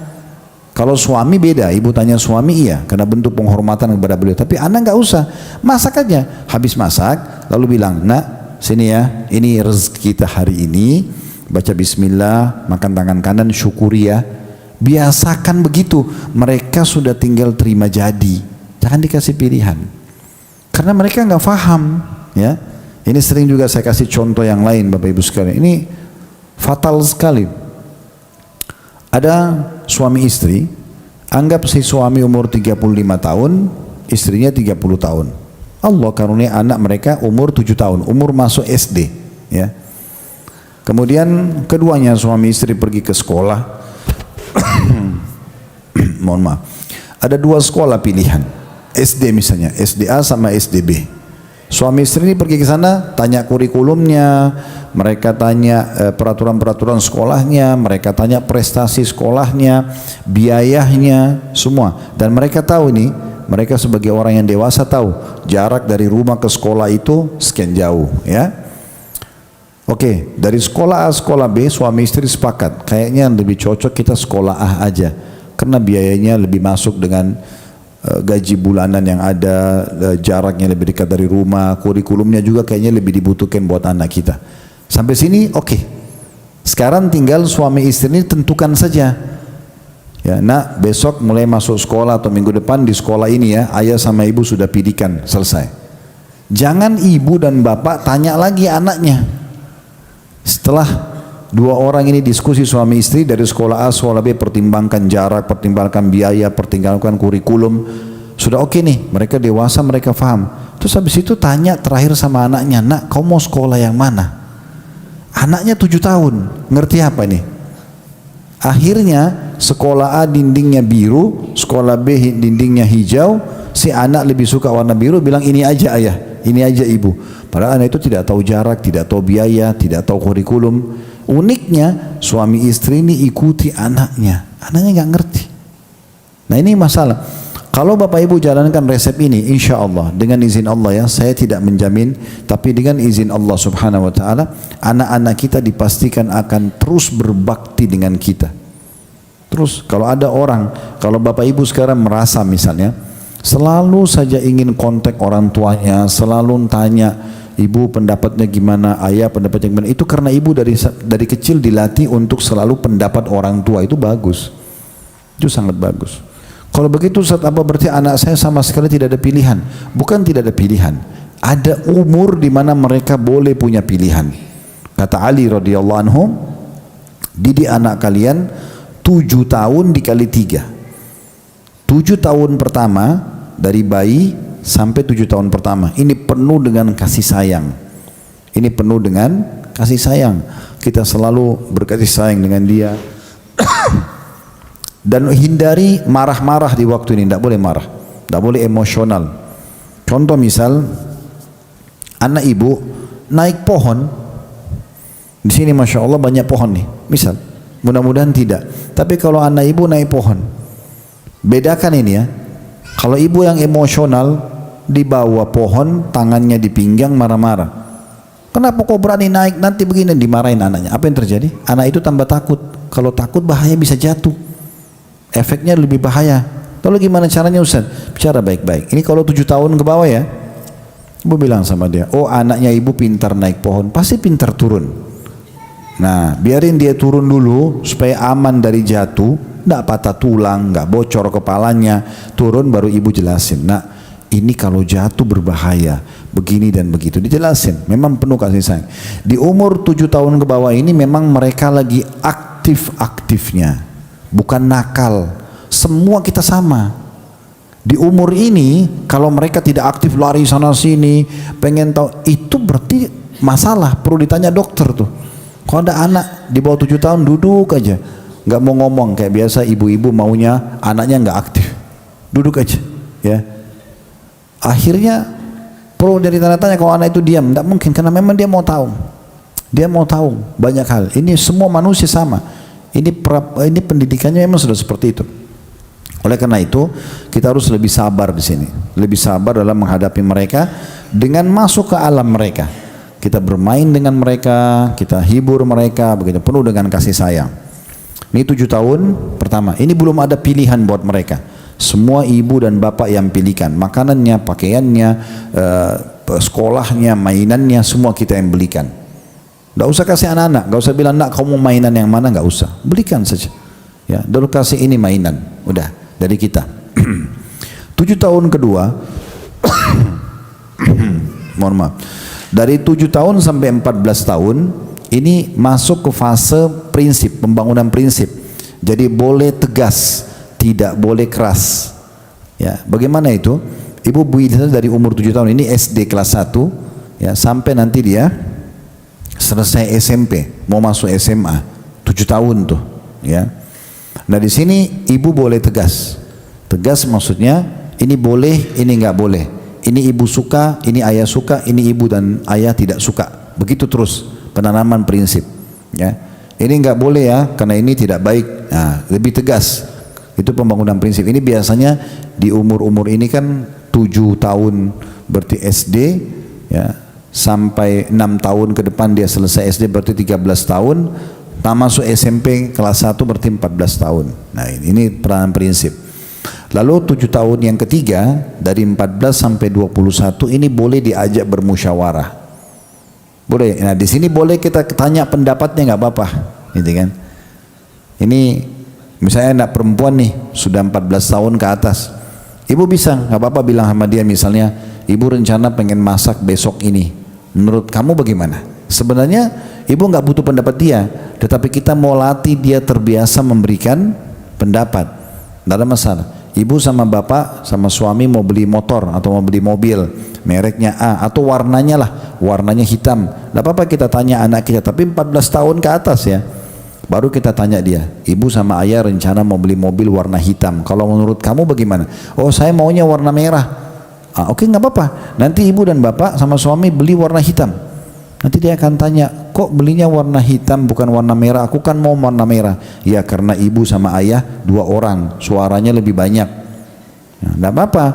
Kalau suami beda, ibu tanya suami iya, karena bentuk penghormatan kepada beliau. Tapi anak nggak usah, masak aja. Habis masak, lalu bilang, nak sini ya, ini rezeki kita hari ini. Baca bismillah, makan tangan kanan, syukuri ya. Biasakan begitu. Mereka sudah tinggal terima jadi. Jangan dikasih pilihan. Karena mereka nggak faham, ya. Ini sering juga saya kasih contoh yang lain, Bapak Ibu sekalian. Ini fatal sekali. Ada suami istri, anggap si suami umur 35 tahun, istrinya 30 tahun. Allah karunia anak mereka umur 7 tahun, umur masuk SD, ya. Kemudian keduanya suami istri pergi ke sekolah. Mohon maaf. Ada dua sekolah pilihan. SD misalnya, SDA sama SDB. Suami istri ini pergi ke sana, tanya kurikulumnya, mereka tanya peraturan-peraturan sekolahnya, mereka tanya prestasi sekolahnya, biayanya, semua. Dan mereka tahu ini, mereka sebagai orang yang dewasa tahu jarak dari rumah ke sekolah itu sekian jauh, ya. Oke, dari sekolah A sekolah B, suami istri sepakat, kayaknya lebih cocok kita sekolah A aja, karena biayanya lebih masuk dengan gaji bulanan yang ada, jaraknya lebih dekat dari rumah, kurikulumnya juga kayaknya lebih dibutuhkan buat anak kita. Sampai sini oke. Sekarang tinggal suami istri ini tentukan saja. Ya, nak besok mulai masuk sekolah atau minggu depan di sekolah ini ya, ayah sama ibu sudah pilihkan, selesai. Jangan ibu dan bapak tanya lagi anaknya. Setelah dua orang ini diskusi suami istri dari sekolah A, sekolah B, pertimbangkan jarak, pertimbangkan biaya, pertimbangkan kurikulum. Sudah oke nih, mereka dewasa, mereka paham. Terus habis itu tanya terakhir sama anaknya, nak kau mau sekolah yang mana? Anaknya 7 tahun, ngerti apa ini? Akhirnya sekolah A dindingnya biru, sekolah B dindingnya hijau. Si anak lebih suka warna biru, bilang ini aja ayah, ini aja ibu. Padahal anak itu tidak tahu jarak, tidak tahu biaya, tidak tahu kurikulum. Uniknya suami istri ini ikuti anaknya nggak ngerti. Nah ini masalah. Kalau bapak ibu jalankan resep ini, insya Allah dengan izin Allah ya, saya tidak menjamin, tapi dengan izin Allah subhanahu wa ta'ala, anak-anak kita dipastikan akan terus berbakti dengan kita. Terus kalau ada orang, kalau bapak ibu sekarang merasa misalnya selalu saja ingin kontak orang tuanya, selalu tanya ibu pendapatnya gimana, ayah pendapatnya gimana, itu karena ibu dari kecil dilatih untuk selalu pendapat orang tua. Itu bagus, itu sangat bagus. Kalau begitu Ustaz, apa berarti anak saya sama sekali tidak ada pilihan? Bukan tidak ada pilihan, ada umur di mana mereka boleh punya pilihan. Kata Ali radhiyallahu anhu, didik anak kalian 7 tahun dikali 3. 7 tahun pertama dari bayi sampai 7 tahun pertama ini penuh dengan kasih sayang. Ini penuh dengan kasih sayang. Kita selalu berkasih sayang dengan dia. Dan hindari marah-marah di waktu ini. Tidak boleh marah, tidak boleh emosional. Contoh misal, anak ibu naik pohon. Di sini masya Allah banyak pohon nih. Misal, mudah-mudahan tidak. Tapi kalau anak ibu naik pohon, bedakan ini ya. Kalau ibu yang emosional di bawah pohon, tangannya di pinggang, marah-marah. Kenapa kau berani naik, nanti begini, dimarahin anaknya. Apa yang terjadi? Anak itu tambah takut. Kalau takut bahaya, bisa jatuh. Efeknya lebih bahaya. Lalu gimana caranya Ustaz? Bicara baik-baik. Ini kalau 7 tahun ke bawah ya. Ibu bilang sama dia, oh anaknya ibu pintar naik pohon, pasti pintar turun. Nah, biarin dia turun dulu supaya aman dari jatuh, enggak patah tulang, enggak bocor kepalanya. Turun baru ibu jelasin. Nah, ini kalau jatuh berbahaya, begini dan begitu. Dijelasin, memang penuh kasih sayang. Di umur 7 tahun ke bawah ini memang mereka lagi aktif-aktifnya, bukan nakal. Semua kita sama. Di umur ini kalau mereka tidak aktif lari sana sini, pengen tahu, itu berarti masalah, perlu ditanya dokter tuh. Kalau ada anak di bawah 7 tahun duduk aja, nggak mau ngomong, kayak biasa ibu-ibu maunya anaknya nggak aktif, duduk aja, ya. Akhirnya perlu dari tanda tanya kalau anak itu diam, tidak mungkin, karena memang dia mau tahu. Dia mau tahu banyak hal. Ini semua manusia sama. Ini pendidikannya memang sudah seperti itu. Oleh karena itu kita harus lebih sabar di sini, lebih sabar dalam menghadapi mereka dengan masuk ke alam mereka. Kita bermain dengan mereka, kita hibur mereka, begitu penuh dengan kasih sayang. Ini 7 tahun pertama. Ini belum ada pilihan buat mereka. Semua ibu dan bapak yang pilihkan, makanannya, pakaiannya, sekolahnya, mainannya, semua kita yang belikan. Tidak usah kasih anak-anak, tidak usah bilang nak kamu mainan yang mana, nggak usah, belikan saja. Ya, dulu kasih ini mainan, udah dari kita. 7 tahun kedua, mohon maaf, dari 7 tahun sampai 14 tahun ini masuk ke fase prinsip, pembangunan prinsip. Jadi boleh tegas, tidak boleh keras. Ya, bagaimana itu? Ibu bisa dari umur 7 tahun ini SD kelas 1 ya, sampai nanti dia selesai SMP, mau masuk SMA, 7 tahun tuh, ya. Nah di sini ibu boleh tegas. Tegas maksudnya ini boleh, ini nggak boleh. Ini ibu suka, ini ayah suka, ini ibu dan ayah tidak suka. Begitu terus penanaman prinsip. Ya, ini nggak boleh ya, karena ini tidak baik. Nah, lebih tegas. Itu pembangunan prinsip. Ini biasanya di umur-umur ini kan 7 tahun berarti SD, ya, sampai 6 tahun ke depan dia selesai SD berarti 13 tahun. Masuk SMP kelas 1 berarti 14 tahun. Nah ini peranan prinsip. Lalu 7 tahun yang ketiga dari 14 sampai 21 ini boleh diajak bermusyawarah. Boleh. Nah di sini boleh kita tanya pendapatnya, nggak apa-apa, gitu kan. Ini misalnya anak perempuan nih sudah 14 tahun ke atas, ibu bisa nggak apa-apa bilang sama dia misalnya, ibu rencana pengen masak besok ini, menurut kamu bagaimana? Sebenarnya ibu nggak butuh pendapat dia, tetapi kita mau latih dia terbiasa memberikan pendapat. Tidak ada masalah. Ibu sama bapak sama suami mau beli motor atau mau beli mobil, mereknya A atau warnanya lah, warnanya hitam. Tidak apa-apa kita tanya anak kita, tapi 14 tahun ke atas ya. Baru kita tanya dia, ibu sama ayah rencana mau beli mobil warna hitam. Kalau menurut kamu bagaimana? Oh saya maunya warna merah. Oke, nggak apa-apa. Nanti ibu dan bapak sama suami beli warna hitam. Nanti dia akan tanya, kok belinya warna hitam bukan warna merah? Aku kan mau warna merah. Ya karena ibu sama ayah 2 orang, suaranya lebih banyak. Nah, tidak apa-apa,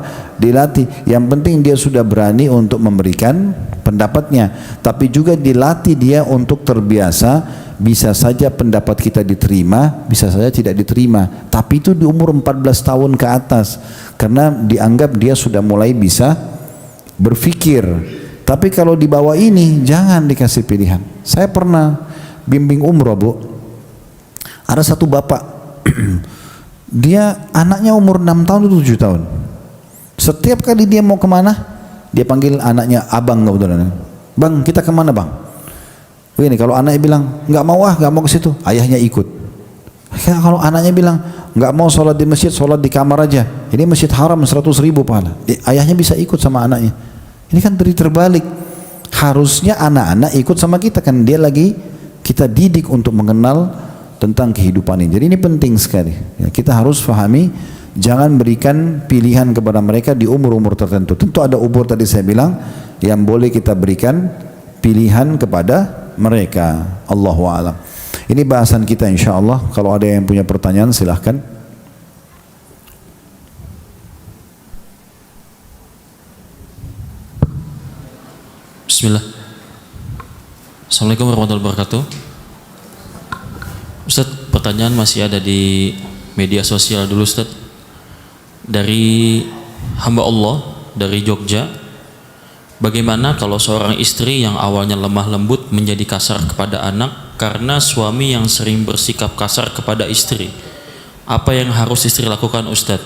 dilatih. Yang penting dia sudah berani untuk memberikan pendapatnya. Tapi juga dilatih dia untuk terbiasa, bisa saja pendapat kita diterima, bisa saja tidak diterima. Tapi itu di umur 14 tahun ke atas. Karena dianggap dia sudah mulai bisa berpikir. Tapi kalau di bawah ini jangan dikasih pilihan. Saya pernah bimbing umroh, Bu. Ada satu bapak Dia anaknya umur 6 tahun atau 7 tahun. Setiap kali dia mau kemana, dia panggil anaknya abang, kebetulan. Bang, kita kemana bang? Begini, kalau anaknya bilang nggak mau ke situ, ayahnya ikut. Kalau anaknya bilang nggak mau sholat di masjid, sholat di kamar aja. Ini masjid haram 100.000 pahala. Ayahnya bisa ikut sama anaknya. Ini kan terbalik. Harusnya anak-anak ikut sama kita, kan dia lagi kita didik untuk mengenal tentang kehidupan ini. Jadi ini penting sekali. Ya, kita harus pahami, jangan berikan pilihan kepada mereka di umur-umur tertentu. Tentu ada umur tadi saya bilang yang boleh kita berikan pilihan kepada mereka. Allahu a'lam. Ini bahasan kita insyaallah. Kalau ada yang punya pertanyaan silahkan. Bismillah. Assalamualaikum warahmatullahi wabarakatuh. Ustaz, pertanyaan masih ada di media sosial dulu Ustaz. Dari hamba Allah dari Jogja. Bagaimana kalau seorang istri yang awalnya lemah lembut menjadi kasar kepada anak karena suami yang sering bersikap kasar kepada istri? Apa yang harus istri lakukan Ustaz?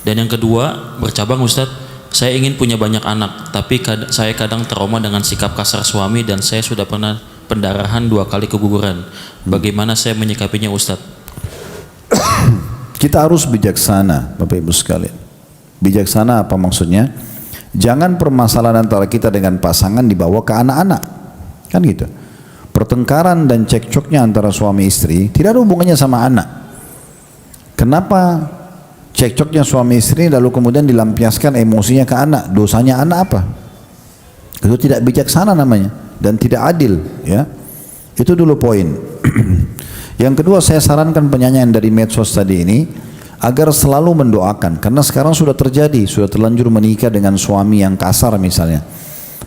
Dan yang kedua, bercabang Ustaz, saya ingin punya banyak anak, tapi saya kadang trauma dengan sikap kasar suami dan saya sudah pernah pendarahan 2 kali keguguran. Bagaimana saya menyikapinya Ustaz? Kita harus bijaksana Bapak Ibu sekalian. Bijaksana apa maksudnya? Jangan permasalahan antara kita dengan pasangan dibawa ke anak-anak, kan gitu. Pertengkaran dan cekcoknya antara suami istri tidak ada hubungannya sama anak. Kenapa cekcoknya suami istri lalu kemudian dilampiaskan emosinya ke anak? Dosanya anak apa? Itu tidak bijaksana namanya dan tidak adil, ya. Itu dulu poin. Yang kedua, saya sarankan penyanyian dari medsos tadi ini agar selalu mendoakan, karena sekarang sudah terjadi, sudah terlanjur menikah dengan suami yang kasar misalnya.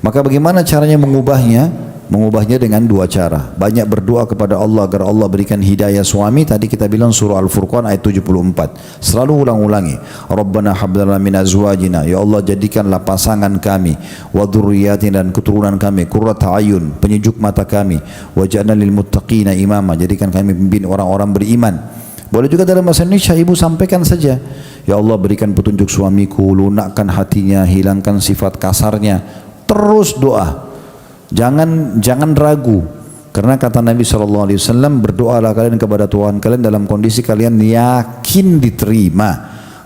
Maka bagaimana caranya mengubahnya? Mengubahnya dengan 2 cara. Banyak berdoa kepada Allah agar Allah berikan hidayah suami. Tadi kita bilang surah Al-Furqan ayat 74. Selalu ulang-ulangi. Rabbana hab lana min azwajina, ya Allah jadikanlah pasangan kami, wa dzurriyyatina, dan keturunan kami, qurrata ayun, penyejuk mata kami, waj'alna lil muttaqina imama, jadikan kami pemimpin orang-orang beriman. Boleh juga dalam bahasa Indonesia ibu sampaikan saja, ya Allah berikan petunjuk suamiku, lunakkan hatinya, hilangkan sifat kasarnya. Terus doa, jangan ragu, karena kata Nabi SAW, berdoalah kalian kepada Tuhan kalian dalam kondisi kalian yakin diterima,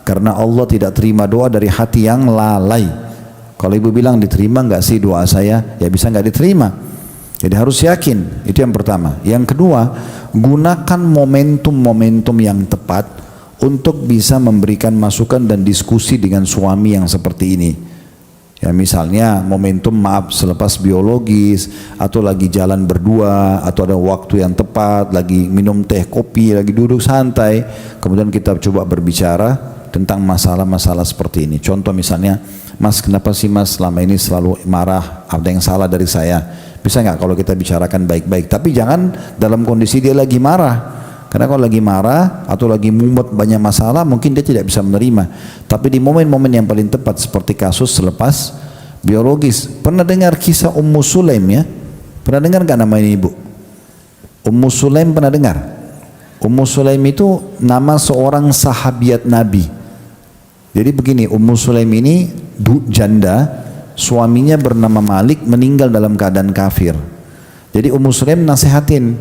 karena Allah tidak terima doa dari hati yang lalai. Kalau ibu bilang diterima nggak sih doa saya, ya bisa nggak diterima. Jadi harus yakin, itu yang pertama. Yang kedua, gunakan momentum-momentum yang tepat untuk bisa memberikan masukan dan diskusi dengan suami yang seperti ini. Ya misalnya momentum maaf selepas biologis, atau lagi jalan berdua, atau ada waktu yang tepat, lagi minum teh kopi, lagi duduk santai, kemudian kita coba berbicara tentang masalah-masalah seperti ini. Contoh misalnya, Mas kenapa sih Mas selama ini selalu marah, ada yang salah dari saya? Bisa nggak kalau kita bicarakan baik-baik? Tapi jangan dalam kondisi dia lagi marah. Karena kalau lagi marah atau lagi mumet banyak masalah, mungkin dia tidak bisa menerima. Tapi di momen-momen yang paling tepat, seperti kasus selepas biologis. Pernah dengar kisah Ummu Sulaim ya? Pernah dengar nggak nama ini ibu? Ummu Sulaim pernah dengar? Ummu Sulaim itu nama seorang sahabiat Nabi. Jadi begini, Ummu Sulaim ini janda. Suaminya bernama Malik meninggal dalam keadaan kafir. Jadi Ummu Sulaim nasihatin,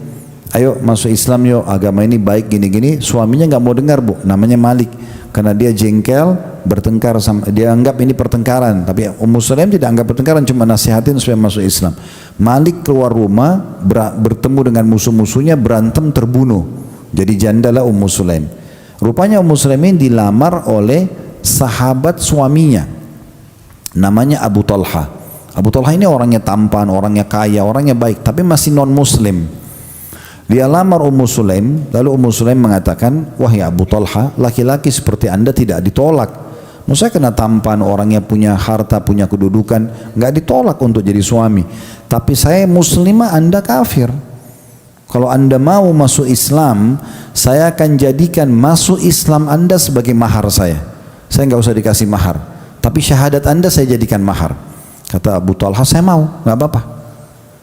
ayo masuk Islam yuk, agama ini baik gini-gini. Suaminya nggak mau dengar bu, namanya Malik, karena dia jengkel, bertengkar sama, dia anggap ini pertengkaran. Tapi Ummu Sulaim tidak anggap pertengkaran, cuma nasihatin supaya masuk Islam. Malik keluar rumah, bertemu dengan musuh-musuhnya, berantem, terbunuh. Jadi jandalah Ummu Sulaim. Rupanya Ummu Sulaim ini dilamar oleh sahabat suaminya, namanya Abu Talha. Abu Talha ini orangnya tampan, orangnya kaya, orangnya baik, tapi masih non muslim. Dia lamar Ummu Sulaim, lalu Ummu Sulaim mengatakan, wahai Abu Talha, laki-laki seperti anda tidak ditolak. Maksudnya kena tampan, orangnya punya harta, punya kedudukan, nggak ditolak untuk jadi suami. Tapi saya muslimah, anda kafir. Kalau anda mau masuk Islam, saya akan jadikan masuk Islam anda sebagai mahar saya. Saya nggak usah dikasih mahar, tapi syahadat anda saya jadikan mahar. Kata Abu Talha, saya mau, nggak apa-apa.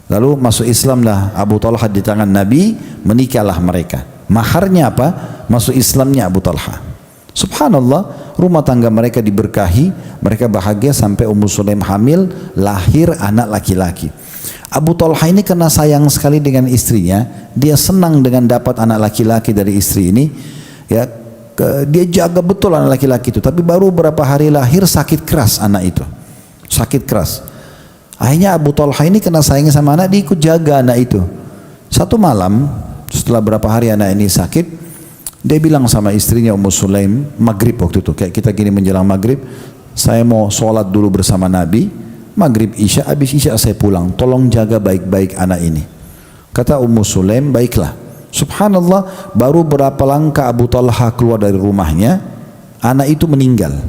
Lalu masuk Islamlah Abu Talha di tangan Nabi, menikahlah mereka. Maharnya apa? Masuk Islamnya Abu Talha. Subhanallah, rumah tangga mereka diberkahi, mereka bahagia sampai Ummu Sulaim hamil, lahir anak laki-laki. Abu Talha ini karena sayang sekali dengan istrinya, dia senang dengan dapat anak laki-laki dari istri ini, ya, dia jaga betul anak laki-laki itu. Tapi baru beberapa hari lahir sakit keras anak itu, sakit keras. Akhirnya Abu Talha ini karena sayang sama anak, dia ikut jaga anak itu. Satu malam setelah berapa hari anak ini sakit, dia bilang sama istrinya Ummu Sulaim, maghrib waktu itu, kayak kita gini menjelang maghrib, saya mau sholat dulu bersama Nabi, maghrib isya, habis isya saya pulang, tolong jaga baik-baik anak ini. Kata Ummu Sulaim, baiklah. Subhanallah, baru berapa langkah Abu Talha keluar dari rumahnya, anak itu meninggal.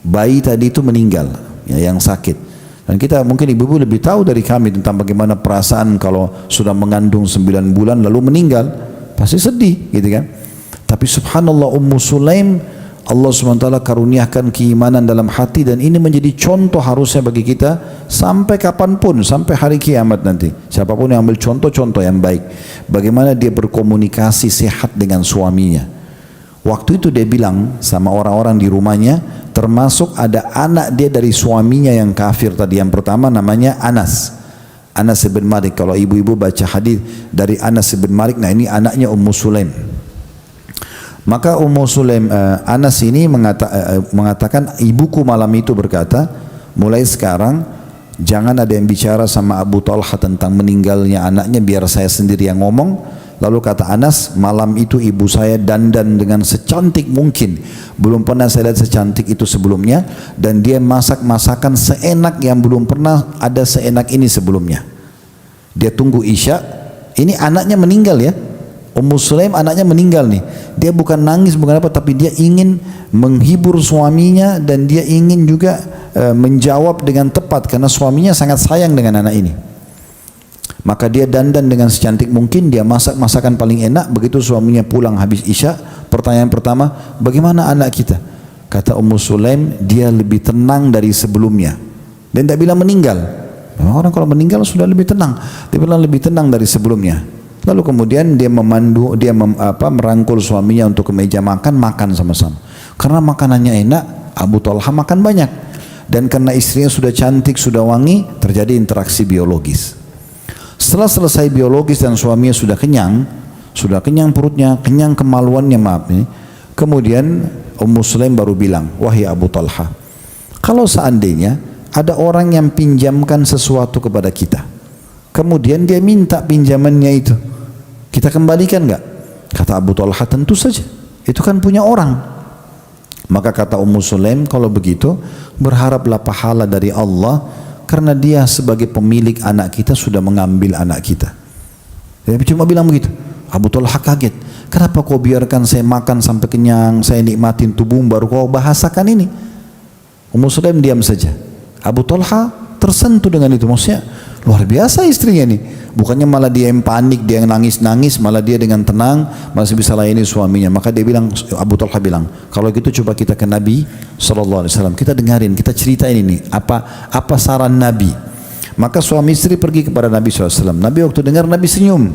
Bayi tadi itu meninggal, ya, yang sakit. Dan kita mungkin ibu-ibu lebih tahu dari kami tentang bagaimana perasaan kalau sudah mengandung 9 bulan lalu meninggal, pasti sedih, gitu kan? Tapi subhanallah, Ummu Sulaim, Allah SWT karuniakan keimanan dalam hati, dan ini menjadi contoh harusnya bagi kita sampai kapanpun, sampai hari kiamat nanti. Siapapun yang ambil contoh-contoh yang baik, bagaimana dia berkomunikasi sehat dengan suaminya. Waktu itu dia bilang sama orang-orang di rumahnya, termasuk ada anak dia dari suaminya yang kafir tadi, yang pertama namanya Anas. Anas bin Malik, kalau ibu-ibu baca hadis dari Anas bin Malik, nah ini anaknya Ummu Sulaim. Maka Ummu Sulaim, Anas ini mengatakan, ibuku malam itu berkata, mulai sekarang jangan ada yang bicara sama Abu Talha tentang meninggalnya anaknya, biar saya sendiri yang ngomong. Lalu kata Anas, malam itu ibu saya dandan dengan secantik mungkin, belum pernah saya lihat secantik itu sebelumnya, dan dia masak masakan seenak yang belum pernah ada seenak ini sebelumnya. Dia tunggu isya, ini anaknya meninggal ya, Ummu Sulaim anaknya meninggal nih. Dia bukan nangis, bukan apa, tapi dia ingin menghibur suaminya, dan dia ingin juga menjawab dengan tepat karena suaminya sangat sayang dengan anak ini. Maka dia dandan dengan secantik mungkin, dia masak masakan paling enak. Begitu suaminya pulang habis isya, pertanyaan pertama, bagaimana anak kita? Kata Ummu Sulaim, dia lebih tenang dari sebelumnya. Dan tidak bilang meninggal. Memang orang kalau meninggal sudah lebih tenang. Dia bilang lebih tenang dari sebelumnya. Lalu kemudian dia merangkul suaminya untuk ke meja makan, makan sama-sama. Karena makanannya enak, Abu Talha makan banyak. Dan karena istrinya sudah cantik, sudah wangi, terjadi interaksi biologis. Setelah selesai biologis dan suaminya sudah kenyang perutnya, kenyang kemaluannya, maaf nih. Kemudian Ummu Sulaim baru bilang, wahai Abu Talha, kalau seandainya ada orang yang pinjamkan sesuatu kepada kita, kemudian dia minta pinjamannya itu, kita kembalikan enggak? Kata Abu Talha, tentu saja, itu kan punya orang. Maka kata Ummu Sulaim, kalau begitu berharaplah pahala dari Allah, karena dia sebagai pemilik anak kita sudah mengambil anak kita. Dia cuma bilang begitu. Abu Talha kaget, kenapa kau biarkan saya makan sampai kenyang, saya nikmatin tubuhmu, baru kau bahasakan ini? Ummu Sulaim diam saja. Abu Talha tersentuh dengan itu, maksudnya luar biasa istrinya nih. Bukannya malah dia yang panik, dia yang nangis-nangis, malah dia dengan tenang masih bisa layani suaminya. Maka dia bilang, Abu Talha bilang, kalau gitu coba kita ke Nabi SAW, kita dengarin, kita ceritain ini apa saran Nabi. Maka suami istri pergi kepada Nabi SAW. Nabi waktu dengar, Nabi senyum.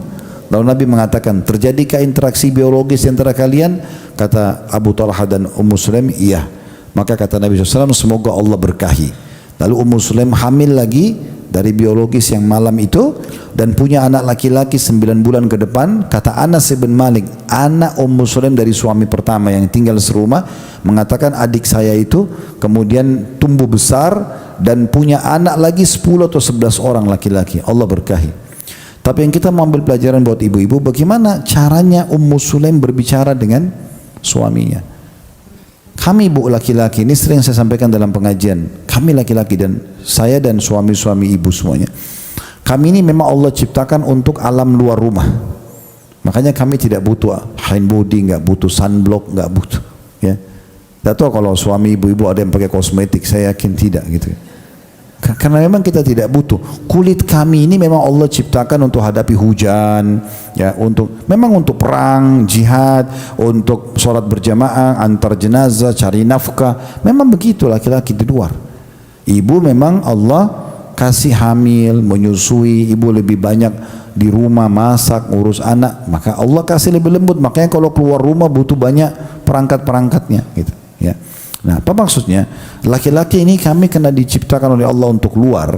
Lalu Nabi mengatakan, terjadikah interaksi biologis antara kalian? Kata Abu Talha dan Ummu Sulaim, iya. Maka kata Nabi SAW, semoga Allah berkahi. Lalu Ummu Sulaim hamil lagi dari biologis yang malam itu, dan punya anak laki-laki 9 bulan ke depan. Kata Anas bin Malik, anak Ummu Sulaim dari suami pertama yang tinggal serumah, mengatakan adik saya itu kemudian tumbuh besar dan punya anak lagi 10 atau 11 orang laki-laki. Allah berkahi. Tapi yang kita mau ambil pelajaran buat ibu-ibu, bagaimana caranya Ummu Sulaim berbicara dengan suaminya. Kami ibu laki-laki, ini sering saya sampaikan dalam pengajian, kami laki-laki dan saya dan suami-suami ibu semuanya, kami ini memang Allah ciptakan untuk alam luar rumah. Makanya kami tidak butuh hand body, nggak butuh sunblock, nggak butuh, ya. Tidak tahu kalau suami ibu-ibu ada yang pakai kosmetik, saya yakin tidak gitu. Karena memang kita tidak butuh. Kulit kami ini memang Allah ciptakan untuk hadapi hujan, ya, memang untuk perang, jihad, untuk sholat berjamaah, antar jenazah, cari nafkah. Memang begitu laki-laki di luar. Ibu memang Allah kasih hamil, menyusui, ibu lebih banyak di rumah masak, urus anak, maka Allah kasih lebih lembut. Makanya kalau keluar rumah butuh banyak perangkat-perangkatnya gitu ya. Nah, apa maksudnya? Laki-laki ini kami kena diciptakan oleh Allah untuk luar,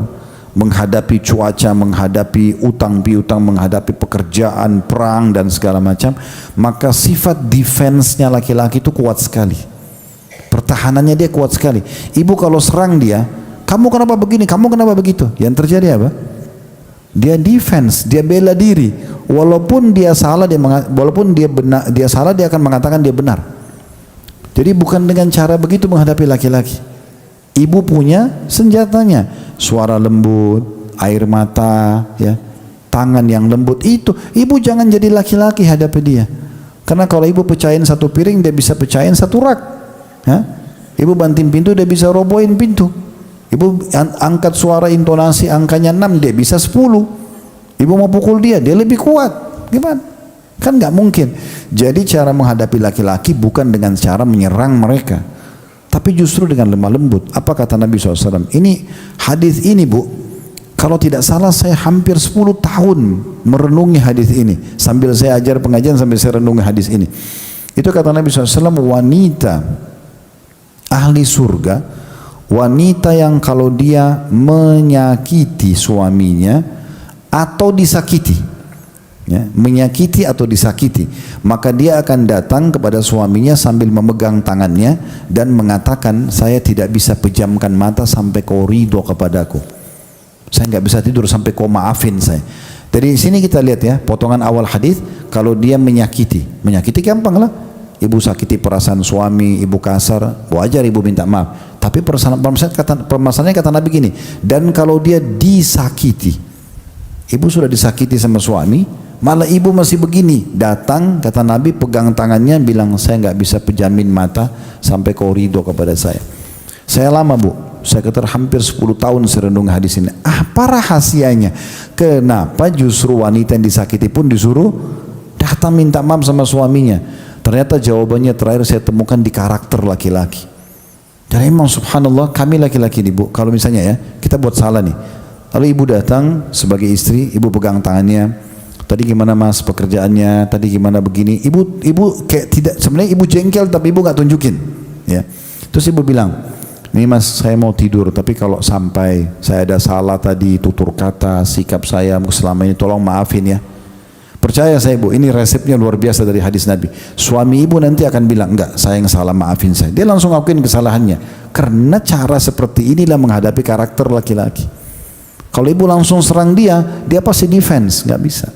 menghadapi cuaca, menghadapi utang piutang, menghadapi pekerjaan, perang dan segala macam. Maka sifat defense-nya laki-laki itu kuat sekali. Pertahanannya dia kuat sekali. Ibu kalau serang dia, kamu kenapa begini, kamu kenapa begitu? Yang terjadi apa? Dia defense, dia bela diri. Walaupun dia salah, dia salah, dia akan mengatakan dia benar. Jadi bukan dengan cara begitu menghadapi laki-laki. Ibu punya senjatanya, suara lembut, air mata, ya, tangan yang lembut. Itu ibu jangan jadi laki-laki hadapi dia. Karena kalau ibu pecahin satu piring, dia bisa pecahin satu rak. Ya? Ibu banting pintu, dia bisa robohin pintu. Ibu angkat suara intonasi angkanya 6, dia bisa 10. Ibu mau pukul dia lebih kuat. Gimana? Kan nggak mungkin. Jadi cara menghadapi laki-laki bukan dengan cara menyerang mereka, tapi justru dengan lemah lembut. Apa kata Nabi SAW? Ini hadis ini, Bu, kalau tidak salah saya hampir 10 tahun merenungi hadis ini. Sambil saya ajar pengajian, sambil saya renungi hadis ini. Itu kata Nabi SAW, wanita ahli surga, wanita yang kalau dia menyakiti suaminya atau disakiti, ya, menyakiti atau disakiti, maka dia akan datang kepada suaminya sambil memegang tangannya dan mengatakan, saya tidak bisa pejamkan mata sampai kau ridho kepadaku, saya nggak bisa tidur sampai kau maafin saya. Dari sini kita lihat ya, potongan awal hadis, kalau dia menyakiti gampang lah. Ibu sakiti perasaan suami, ibu kasar, wajar ibu minta maaf. Tapi permasalahannya kata Nabi gini, dan kalau dia disakiti, ibu sudah disakiti sama suami, malah ibu masih begini, datang kata Nabi, pegang tangannya, bilang, saya nggak bisa pejamin mata sampai kau ridho kepada saya. Saya lama, Bu, saya kata hampir 10 tahun saya renung hadis ini. Apa rahasianya? Kenapa justru wanita yang disakiti pun disuruh datang minta maaf sama suaminya? Ternyata jawabannya terakhir saya temukan di karakter laki-laki. Jadi memang subhanallah, kami laki-laki nih, Bu, kalau misalnya ya kita buat salah nih, lalu ibu datang sebagai istri, ibu pegang tangannya, tadi gimana mas pekerjaannya, tadi gimana begini, ibu kayak tidak, sebenarnya ibu jengkel tapi ibu nggak tunjukin, ya. Terus ibu bilang, nih mas saya mau tidur, tapi kalau sampai saya ada salah tadi, tutur kata, sikap saya selama ini tolong maafin ya. Percaya saya, Bu, ini resepnya luar biasa dari hadis Nabi. Suami ibu nanti akan bilang, enggak, saya yang salah, maafin saya. Dia langsung ngakuin kesalahannya. Karena cara seperti inilah menghadapi karakter laki-laki. Kalau ibu langsung serang dia pasti defense, nggak bisa.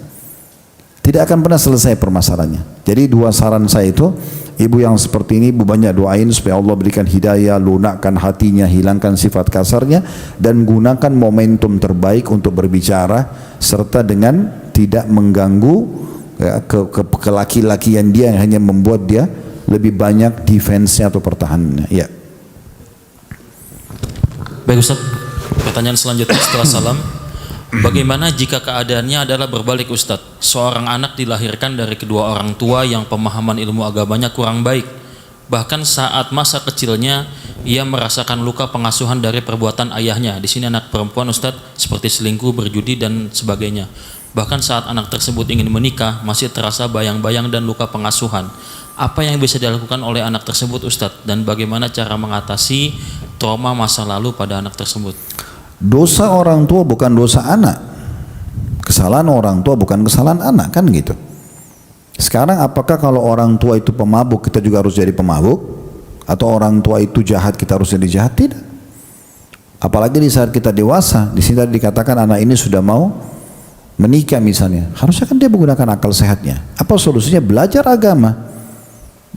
Tidak akan pernah selesai permasalahannya. Jadi dua saran saya itu, ibu yang seperti ini, ibu banyak doain supaya Allah berikan hidayah, lunakkan hatinya, hilangkan sifat kasarnya, dan gunakan momentum terbaik untuk berbicara, serta dengan tidak mengganggu ya, ke laki-lakian dia yang hanya membuat dia lebih banyak defense-nya atau pertahanannya. Ya. Baik Ustaz, pertanyaan selanjutnya setelah salam. Bagaimana jika keadaannya adalah berbalik Ustaz? Seorang anak dilahirkan dari kedua orang tua yang pemahaman ilmu agamanya kurang baik. Bahkan saat masa kecilnya ia merasakan luka pengasuhan dari perbuatan ayahnya. Di sini anak perempuan Ustaz, seperti selingkuh, berjudi dan sebagainya. Bahkan saat anak tersebut ingin menikah masih terasa bayang-bayang dan luka pengasuhan. Apa yang bisa dilakukan oleh anak tersebut Ustaz, dan bagaimana cara mengatasi trauma masa lalu pada anak tersebut? Dosa orang tua bukan dosa anak. Kesalahan orang tua bukan kesalahan anak, kan gitu. Sekarang apakah kalau orang tua itu pemabuk kita juga harus jadi pemabuk? Atau orang tua itu jahat kita harus jadi jahat? Tidak. Apalagi di saat kita dewasa. Di sini tadi dikatakan anak ini sudah mau menikah misalnya, harusnya kan dia menggunakan akal sehatnya. Apa solusinya? Belajar agama,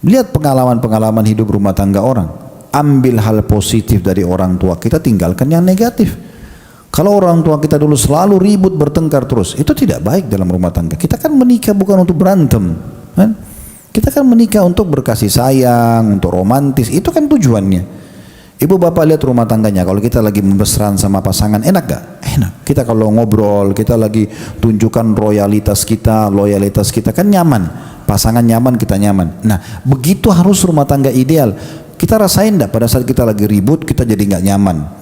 lihat pengalaman-pengalaman hidup rumah tangga orang, ambil hal positif dari orang tua kita, tinggalkan yang negatif. Kalau orang tua kita dulu selalu ribut, bertengkar terus, itu tidak baik dalam rumah tangga. Kita kan menikah bukan untuk berantem, kan? Kita kan menikah untuk berkasih sayang, untuk romantis, itu kan tujuannya. Ibu bapak lihat rumah tangganya, kalau kita lagi mesraan sama pasangan, enak gak? Enak. Kita kalau ngobrol, kita lagi tunjukkan loyalitas kita kan nyaman. Pasangan nyaman, kita nyaman. Nah, begitu harus rumah tangga ideal. Kita rasain gak pada saat kita lagi ribut, kita jadi gak nyaman.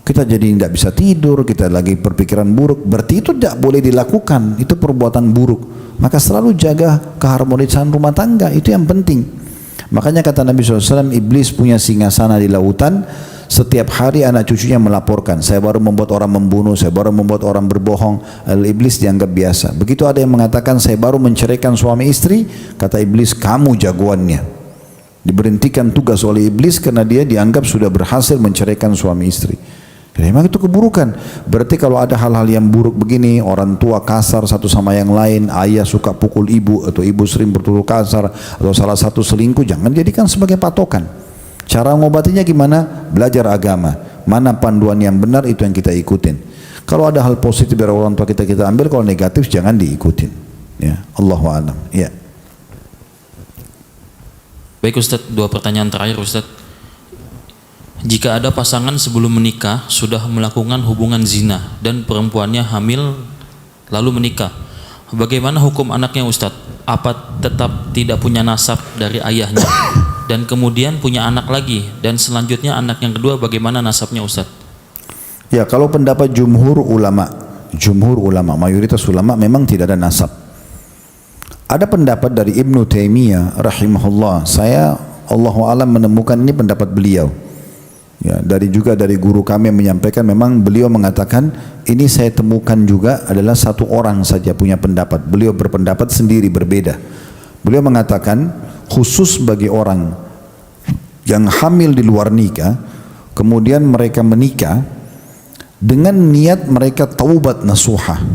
Kita jadi tidak bisa tidur, kita lagi berpikiran buruk. Berarti itu tidak boleh dilakukan, itu perbuatan buruk. Maka selalu jaga keharmonisan rumah tangga, itu yang penting. Makanya kata Nabi SAW, iblis punya singgasana di lautan. Setiap hari anak cucunya melaporkan, saya baru membuat orang membunuh, saya baru membuat orang berbohong. Iblis dianggap biasa. Begitu ada yang mengatakan saya baru menceraikan suami istri, kata iblis, kamu jagoannya. Diberhentikan tugas oleh iblis karena dia dianggap sudah berhasil menceraikan suami istri. Dan memang itu keburukan. Berarti kalau ada hal-hal yang buruk begini, orang tua kasar satu sama yang lain, ayah suka pukul ibu, atau ibu sering bertutur kasar, atau salah satu selingkuh, jangan jadikan sebagai patokan. Cara mengobatinya gimana? Belajar agama. Mana panduan yang benar, itu yang kita ikutin. Kalau ada hal positif dari orang tua kita ambil, kalau negatif jangan diikutin. Ya, Allahu a'lam. Ya. Baik Ustadz, 2 pertanyaan terakhir Ustadz. Jika ada pasangan sebelum menikah sudah melakukan hubungan zina dan perempuannya hamil lalu menikah, bagaimana hukum anaknya Ustadz? Apa tetap tidak punya nasab dari ayahnya dan kemudian punya anak lagi, dan selanjutnya anak yang kedua bagaimana nasabnya Ustadz? Ya, kalau pendapat jumhur ulama, mayoritas ulama memang tidak ada nasab. Ada pendapat dari Ibnu Taimiyah rahimahullah, saya Allahu a'lam menemukan ini pendapat beliau. Ya, dari guru kami yang menyampaikan, memang beliau mengatakan ini saya temukan juga adalah satu orang saja punya pendapat. Beliau berpendapat sendiri berbeda. Beliau mengatakan khusus bagi orang yang hamil di luar nikah, kemudian mereka menikah dengan niat mereka taubat nasuha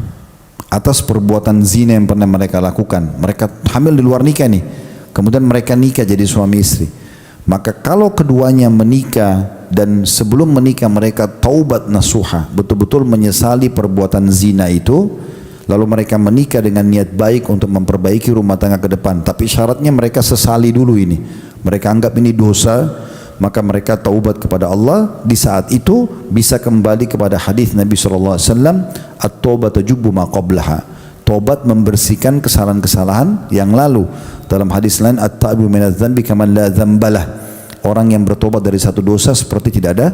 atas perbuatan zina yang pernah mereka lakukan. Mereka hamil di luar nikah nih, kemudian mereka nikah jadi suami istri. Maka kalau keduanya menikah dan sebelum menikah mereka taubat nasuha, betul-betul menyesali perbuatan zina itu, lalu mereka menikah dengan niat baik untuk memperbaiki rumah tangga ke depan, tapi syaratnya mereka sesali dulu ini, mereka anggap ini dosa, maka mereka taubat kepada Allah. Di saat itu bisa kembali kepada hadis Nabi SAW, at-taubatu tajubbu ma qablaha, taubat membersihkan kesalahan-kesalahan yang lalu. Dalam hadis lain, at-taibu minadz dzambi kaman la dzambalah, orang yang bertobat dari satu dosa seperti tidak ada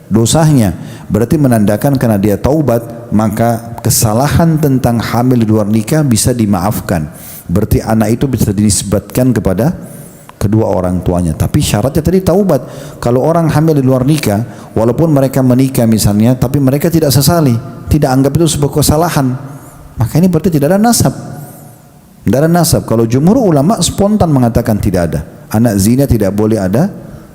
dosanya. Berarti menandakan karena dia taubat, maka kesalahan tentang hamil di luar nikah bisa dimaafkan. Berarti anak itu bisa dinisbatkan kepada kedua orang tuanya. Tapi syaratnya tadi taubat. Kalau orang hamil di luar nikah, walaupun mereka menikah misalnya, tapi mereka tidak sesali, tidak anggap itu sebuah kesalahan, maka ini berarti tidak ada nasab. Tidak ada nasab. Kalau jumhur ulama spontan mengatakan tidak ada. Anak zina tidak boleh ada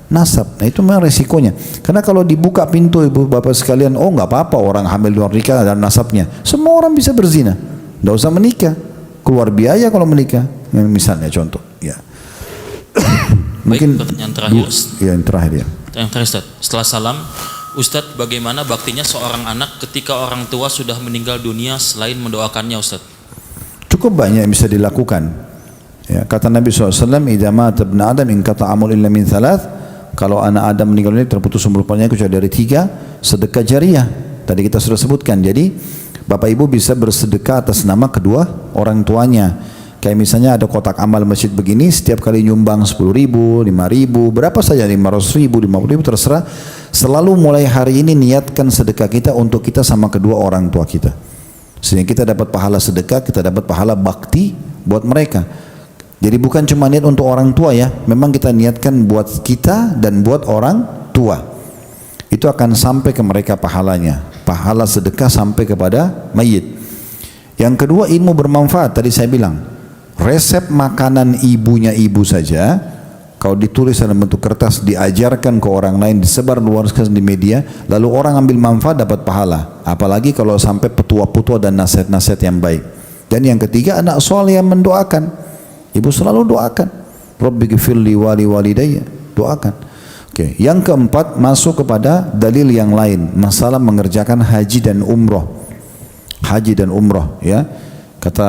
nasab. Nah itu memang resikonya. Karena kalau dibuka pintu ibu bapak sekalian, oh nggak apa-apa orang hamil luar nikah ada nasabnya. Semua orang bisa berzina. Tidak usah menikah. Keluar biaya kalau menikah. Misalnya contoh. Ya. Mungkin pertanyaan terakhir. Yang terakhir ya. Yang terakhir Ustaz. Setelah salam, Ustadz, bagaimana baktinya seorang anak ketika orang tua sudah meninggal dunia selain mendoakannya Ustadz? Cukup banyak yang bisa dilakukan. Ya, kata Nabi SAW, idza mata ibnu Adam inqata amul illa min thalath. Kalau anak Adam meninggal dunia terputus umur panjangnya kecuali dari 3, sedekah jariah. Tadi kita sudah sebutkan. Jadi bapak ibu bisa bersedekah atas nama kedua orang tuanya. Kayak misalnya ada kotak amal masjid begini, setiap kali nyumbang 10.000, 5.000, berapa saja, 500.000, 50.000, terserah. Selalu mulai hari ini niatkan sedekah kita untuk kita sama kedua orang tua kita. Sehingga kita dapat pahala sedekah, kita dapat pahala bakti buat mereka. Jadi bukan cuma niat untuk orang tua ya, memang kita niatkan buat kita dan buat orang tua. Itu akan sampai ke mereka pahalanya. Pahala sedekah sampai kepada mayit. Yang kedua, ilmu bermanfaat. Tadi saya bilang, resep makanan ibunya ibu saja, kalau ditulis dalam bentuk kertas, diajarkan ke orang lain, disebar luaskan di media, lalu orang ambil manfaat dapat pahala. Apalagi kalau sampai petua-petua dan nasihat-nasihat yang baik. Dan yang ketiga, anak soleh yang mendoakan. Ibu selalu doakan, Rabbi ghfirli wali walidayya, doakan. Oke. Yang keempat, masuk kepada dalil yang lain, masalah mengerjakan haji dan umroh. Haji dan umroh, ya. Kata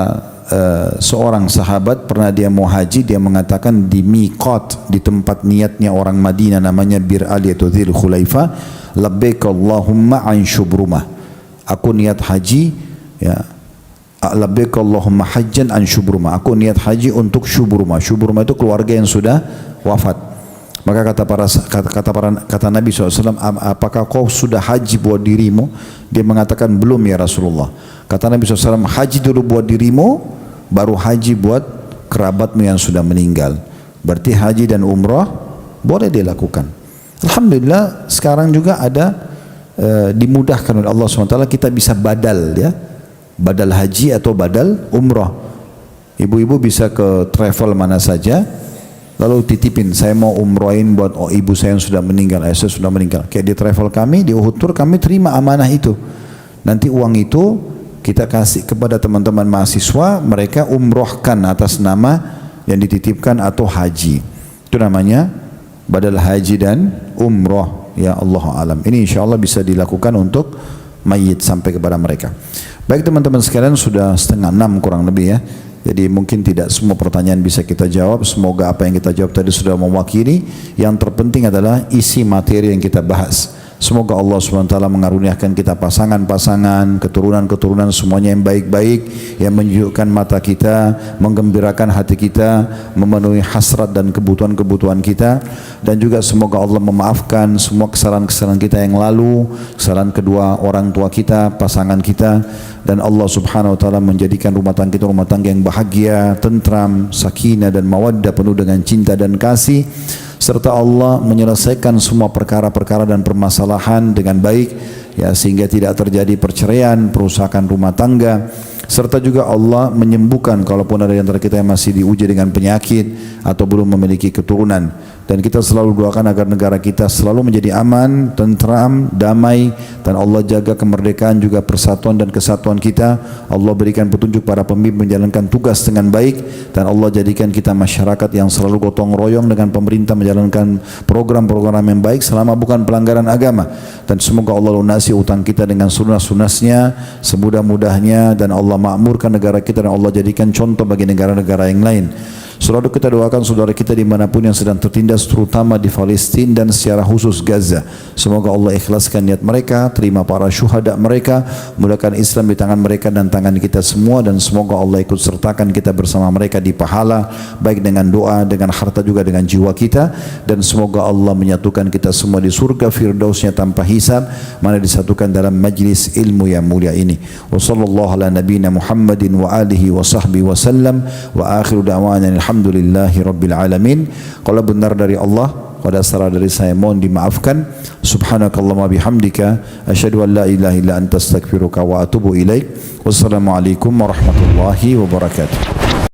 seorang sahabat pernah dia mau haji, dia mengatakan di miqat, di tempat niatnya orang Madinah namanya Bir Ali atau Dzul Khulaifah, labbaik Allahumma an Syubrumah. Aku niat haji, ya. Labbaik Allahumma hajjan an Syubrumah. Aku niat haji untuk Syubrumah. Syubrumah itu keluarga yang sudah wafat. Maka kata Nabi SAW, apakah kau sudah haji buat dirimu? Dia mengatakan belum ya Rasulullah. Kata Nabi SAW, haji dulu buat dirimu, baru haji buat kerabatmu yang sudah meninggal. Berarti haji dan umrah boleh dilakukan. Alhamdulillah sekarang juga ada dimudahkan oleh Allah SWT, kita bisa badal ya, badal haji atau badal umrah. Ibu-ibu bisa ke travel mana saja, lalu titipin, saya mau umrohin buat ibu saya yang sudah meninggal, ayah saya sudah meninggal. Kayak di travel kami, di Uhud Tour kami terima amanah itu. Nanti uang itu kita kasih kepada teman-teman mahasiswa, mereka umrohkan atas nama yang dititipkan atau haji. Itu namanya badal haji dan umroh. Ya Allah alam. Ini insya Allah bisa dilakukan untuk mayit sampai kepada mereka. Baik teman-teman sekalian, sudah 5:30 kurang lebih ya. Jadi mungkin tidak semua pertanyaan bisa kita jawab. Semoga apa yang kita jawab tadi sudah mewakili. Yang terpenting adalah isi materi yang kita bahas. Semoga Allah SWT mengaruniakan kita pasangan-pasangan, keturunan-keturunan semuanya yang baik-baik, yang menyejukkan mata kita, menggembirakan hati kita, memenuhi hasrat dan kebutuhan-kebutuhan kita. Dan juga semoga Allah memaafkan semua kesalahan-kesalahan kita yang lalu, kesalahan kedua orang tua kita, pasangan kita. Dan Allah Subhanahu Wa Taala menjadikan rumah tangga kita rumah tangga yang bahagia, tentram, sakinah dan mawaddah, penuh dengan cinta dan kasih. Serta Allah menyelesaikan semua perkara-perkara dan permasalahan dengan baik ya, sehingga tidak terjadi perceraian, perusakan rumah tangga. Serta juga Allah menyembuhkan kalaupun ada di antara kita yang masih diuji dengan penyakit atau belum memiliki keturunan. Dan kita selalu doakan agar negara kita selalu menjadi aman, tentram, damai, dan Allah jaga kemerdekaan juga persatuan dan kesatuan kita. Allah berikan petunjuk para pemimpin menjalankan tugas dengan baik, dan Allah jadikan kita masyarakat yang selalu gotong royong dengan pemerintah menjalankan program-program yang baik selama bukan pelanggaran agama. Dan semoga Allah lunasi utang kita dengan sunnah-sunnahnya semudah-mudahnya, dan Allah makmurkan negara kita dan Allah jadikan contoh bagi negara-negara yang lain. Selalu kita doakan saudara kita dimanapun yang sedang tertindas, terutama di Palestina dan secara khusus Gaza. Semoga Allah ikhlaskan niat mereka, terima para syuhada mereka, mudahkan Islam di tangan mereka dan tangan kita semua, dan semoga Allah ikut sertakan kita bersama mereka di pahala, baik dengan doa, dengan harta juga dengan jiwa kita. Dan semoga Allah menyatukan kita semua di surga firdausnya tanpa hisab, mana disatukan dalam majlis ilmu yang mulia ini. Wa sallallahu ala nabiyina Muhammadin wa alihi wa sahbihi wa sallam, wa akhiru da'wana alhamdulillahi rabbil alamin. Kalau benar dari Allah, pada salah dari saya mohon dimaafkan. Subhanakallahumma bihamdika asyhadu an la ilaha illa anta astaghfiruka wa atubu ilaik. Wassalamualaikum warahmatullahi wabarakatuh.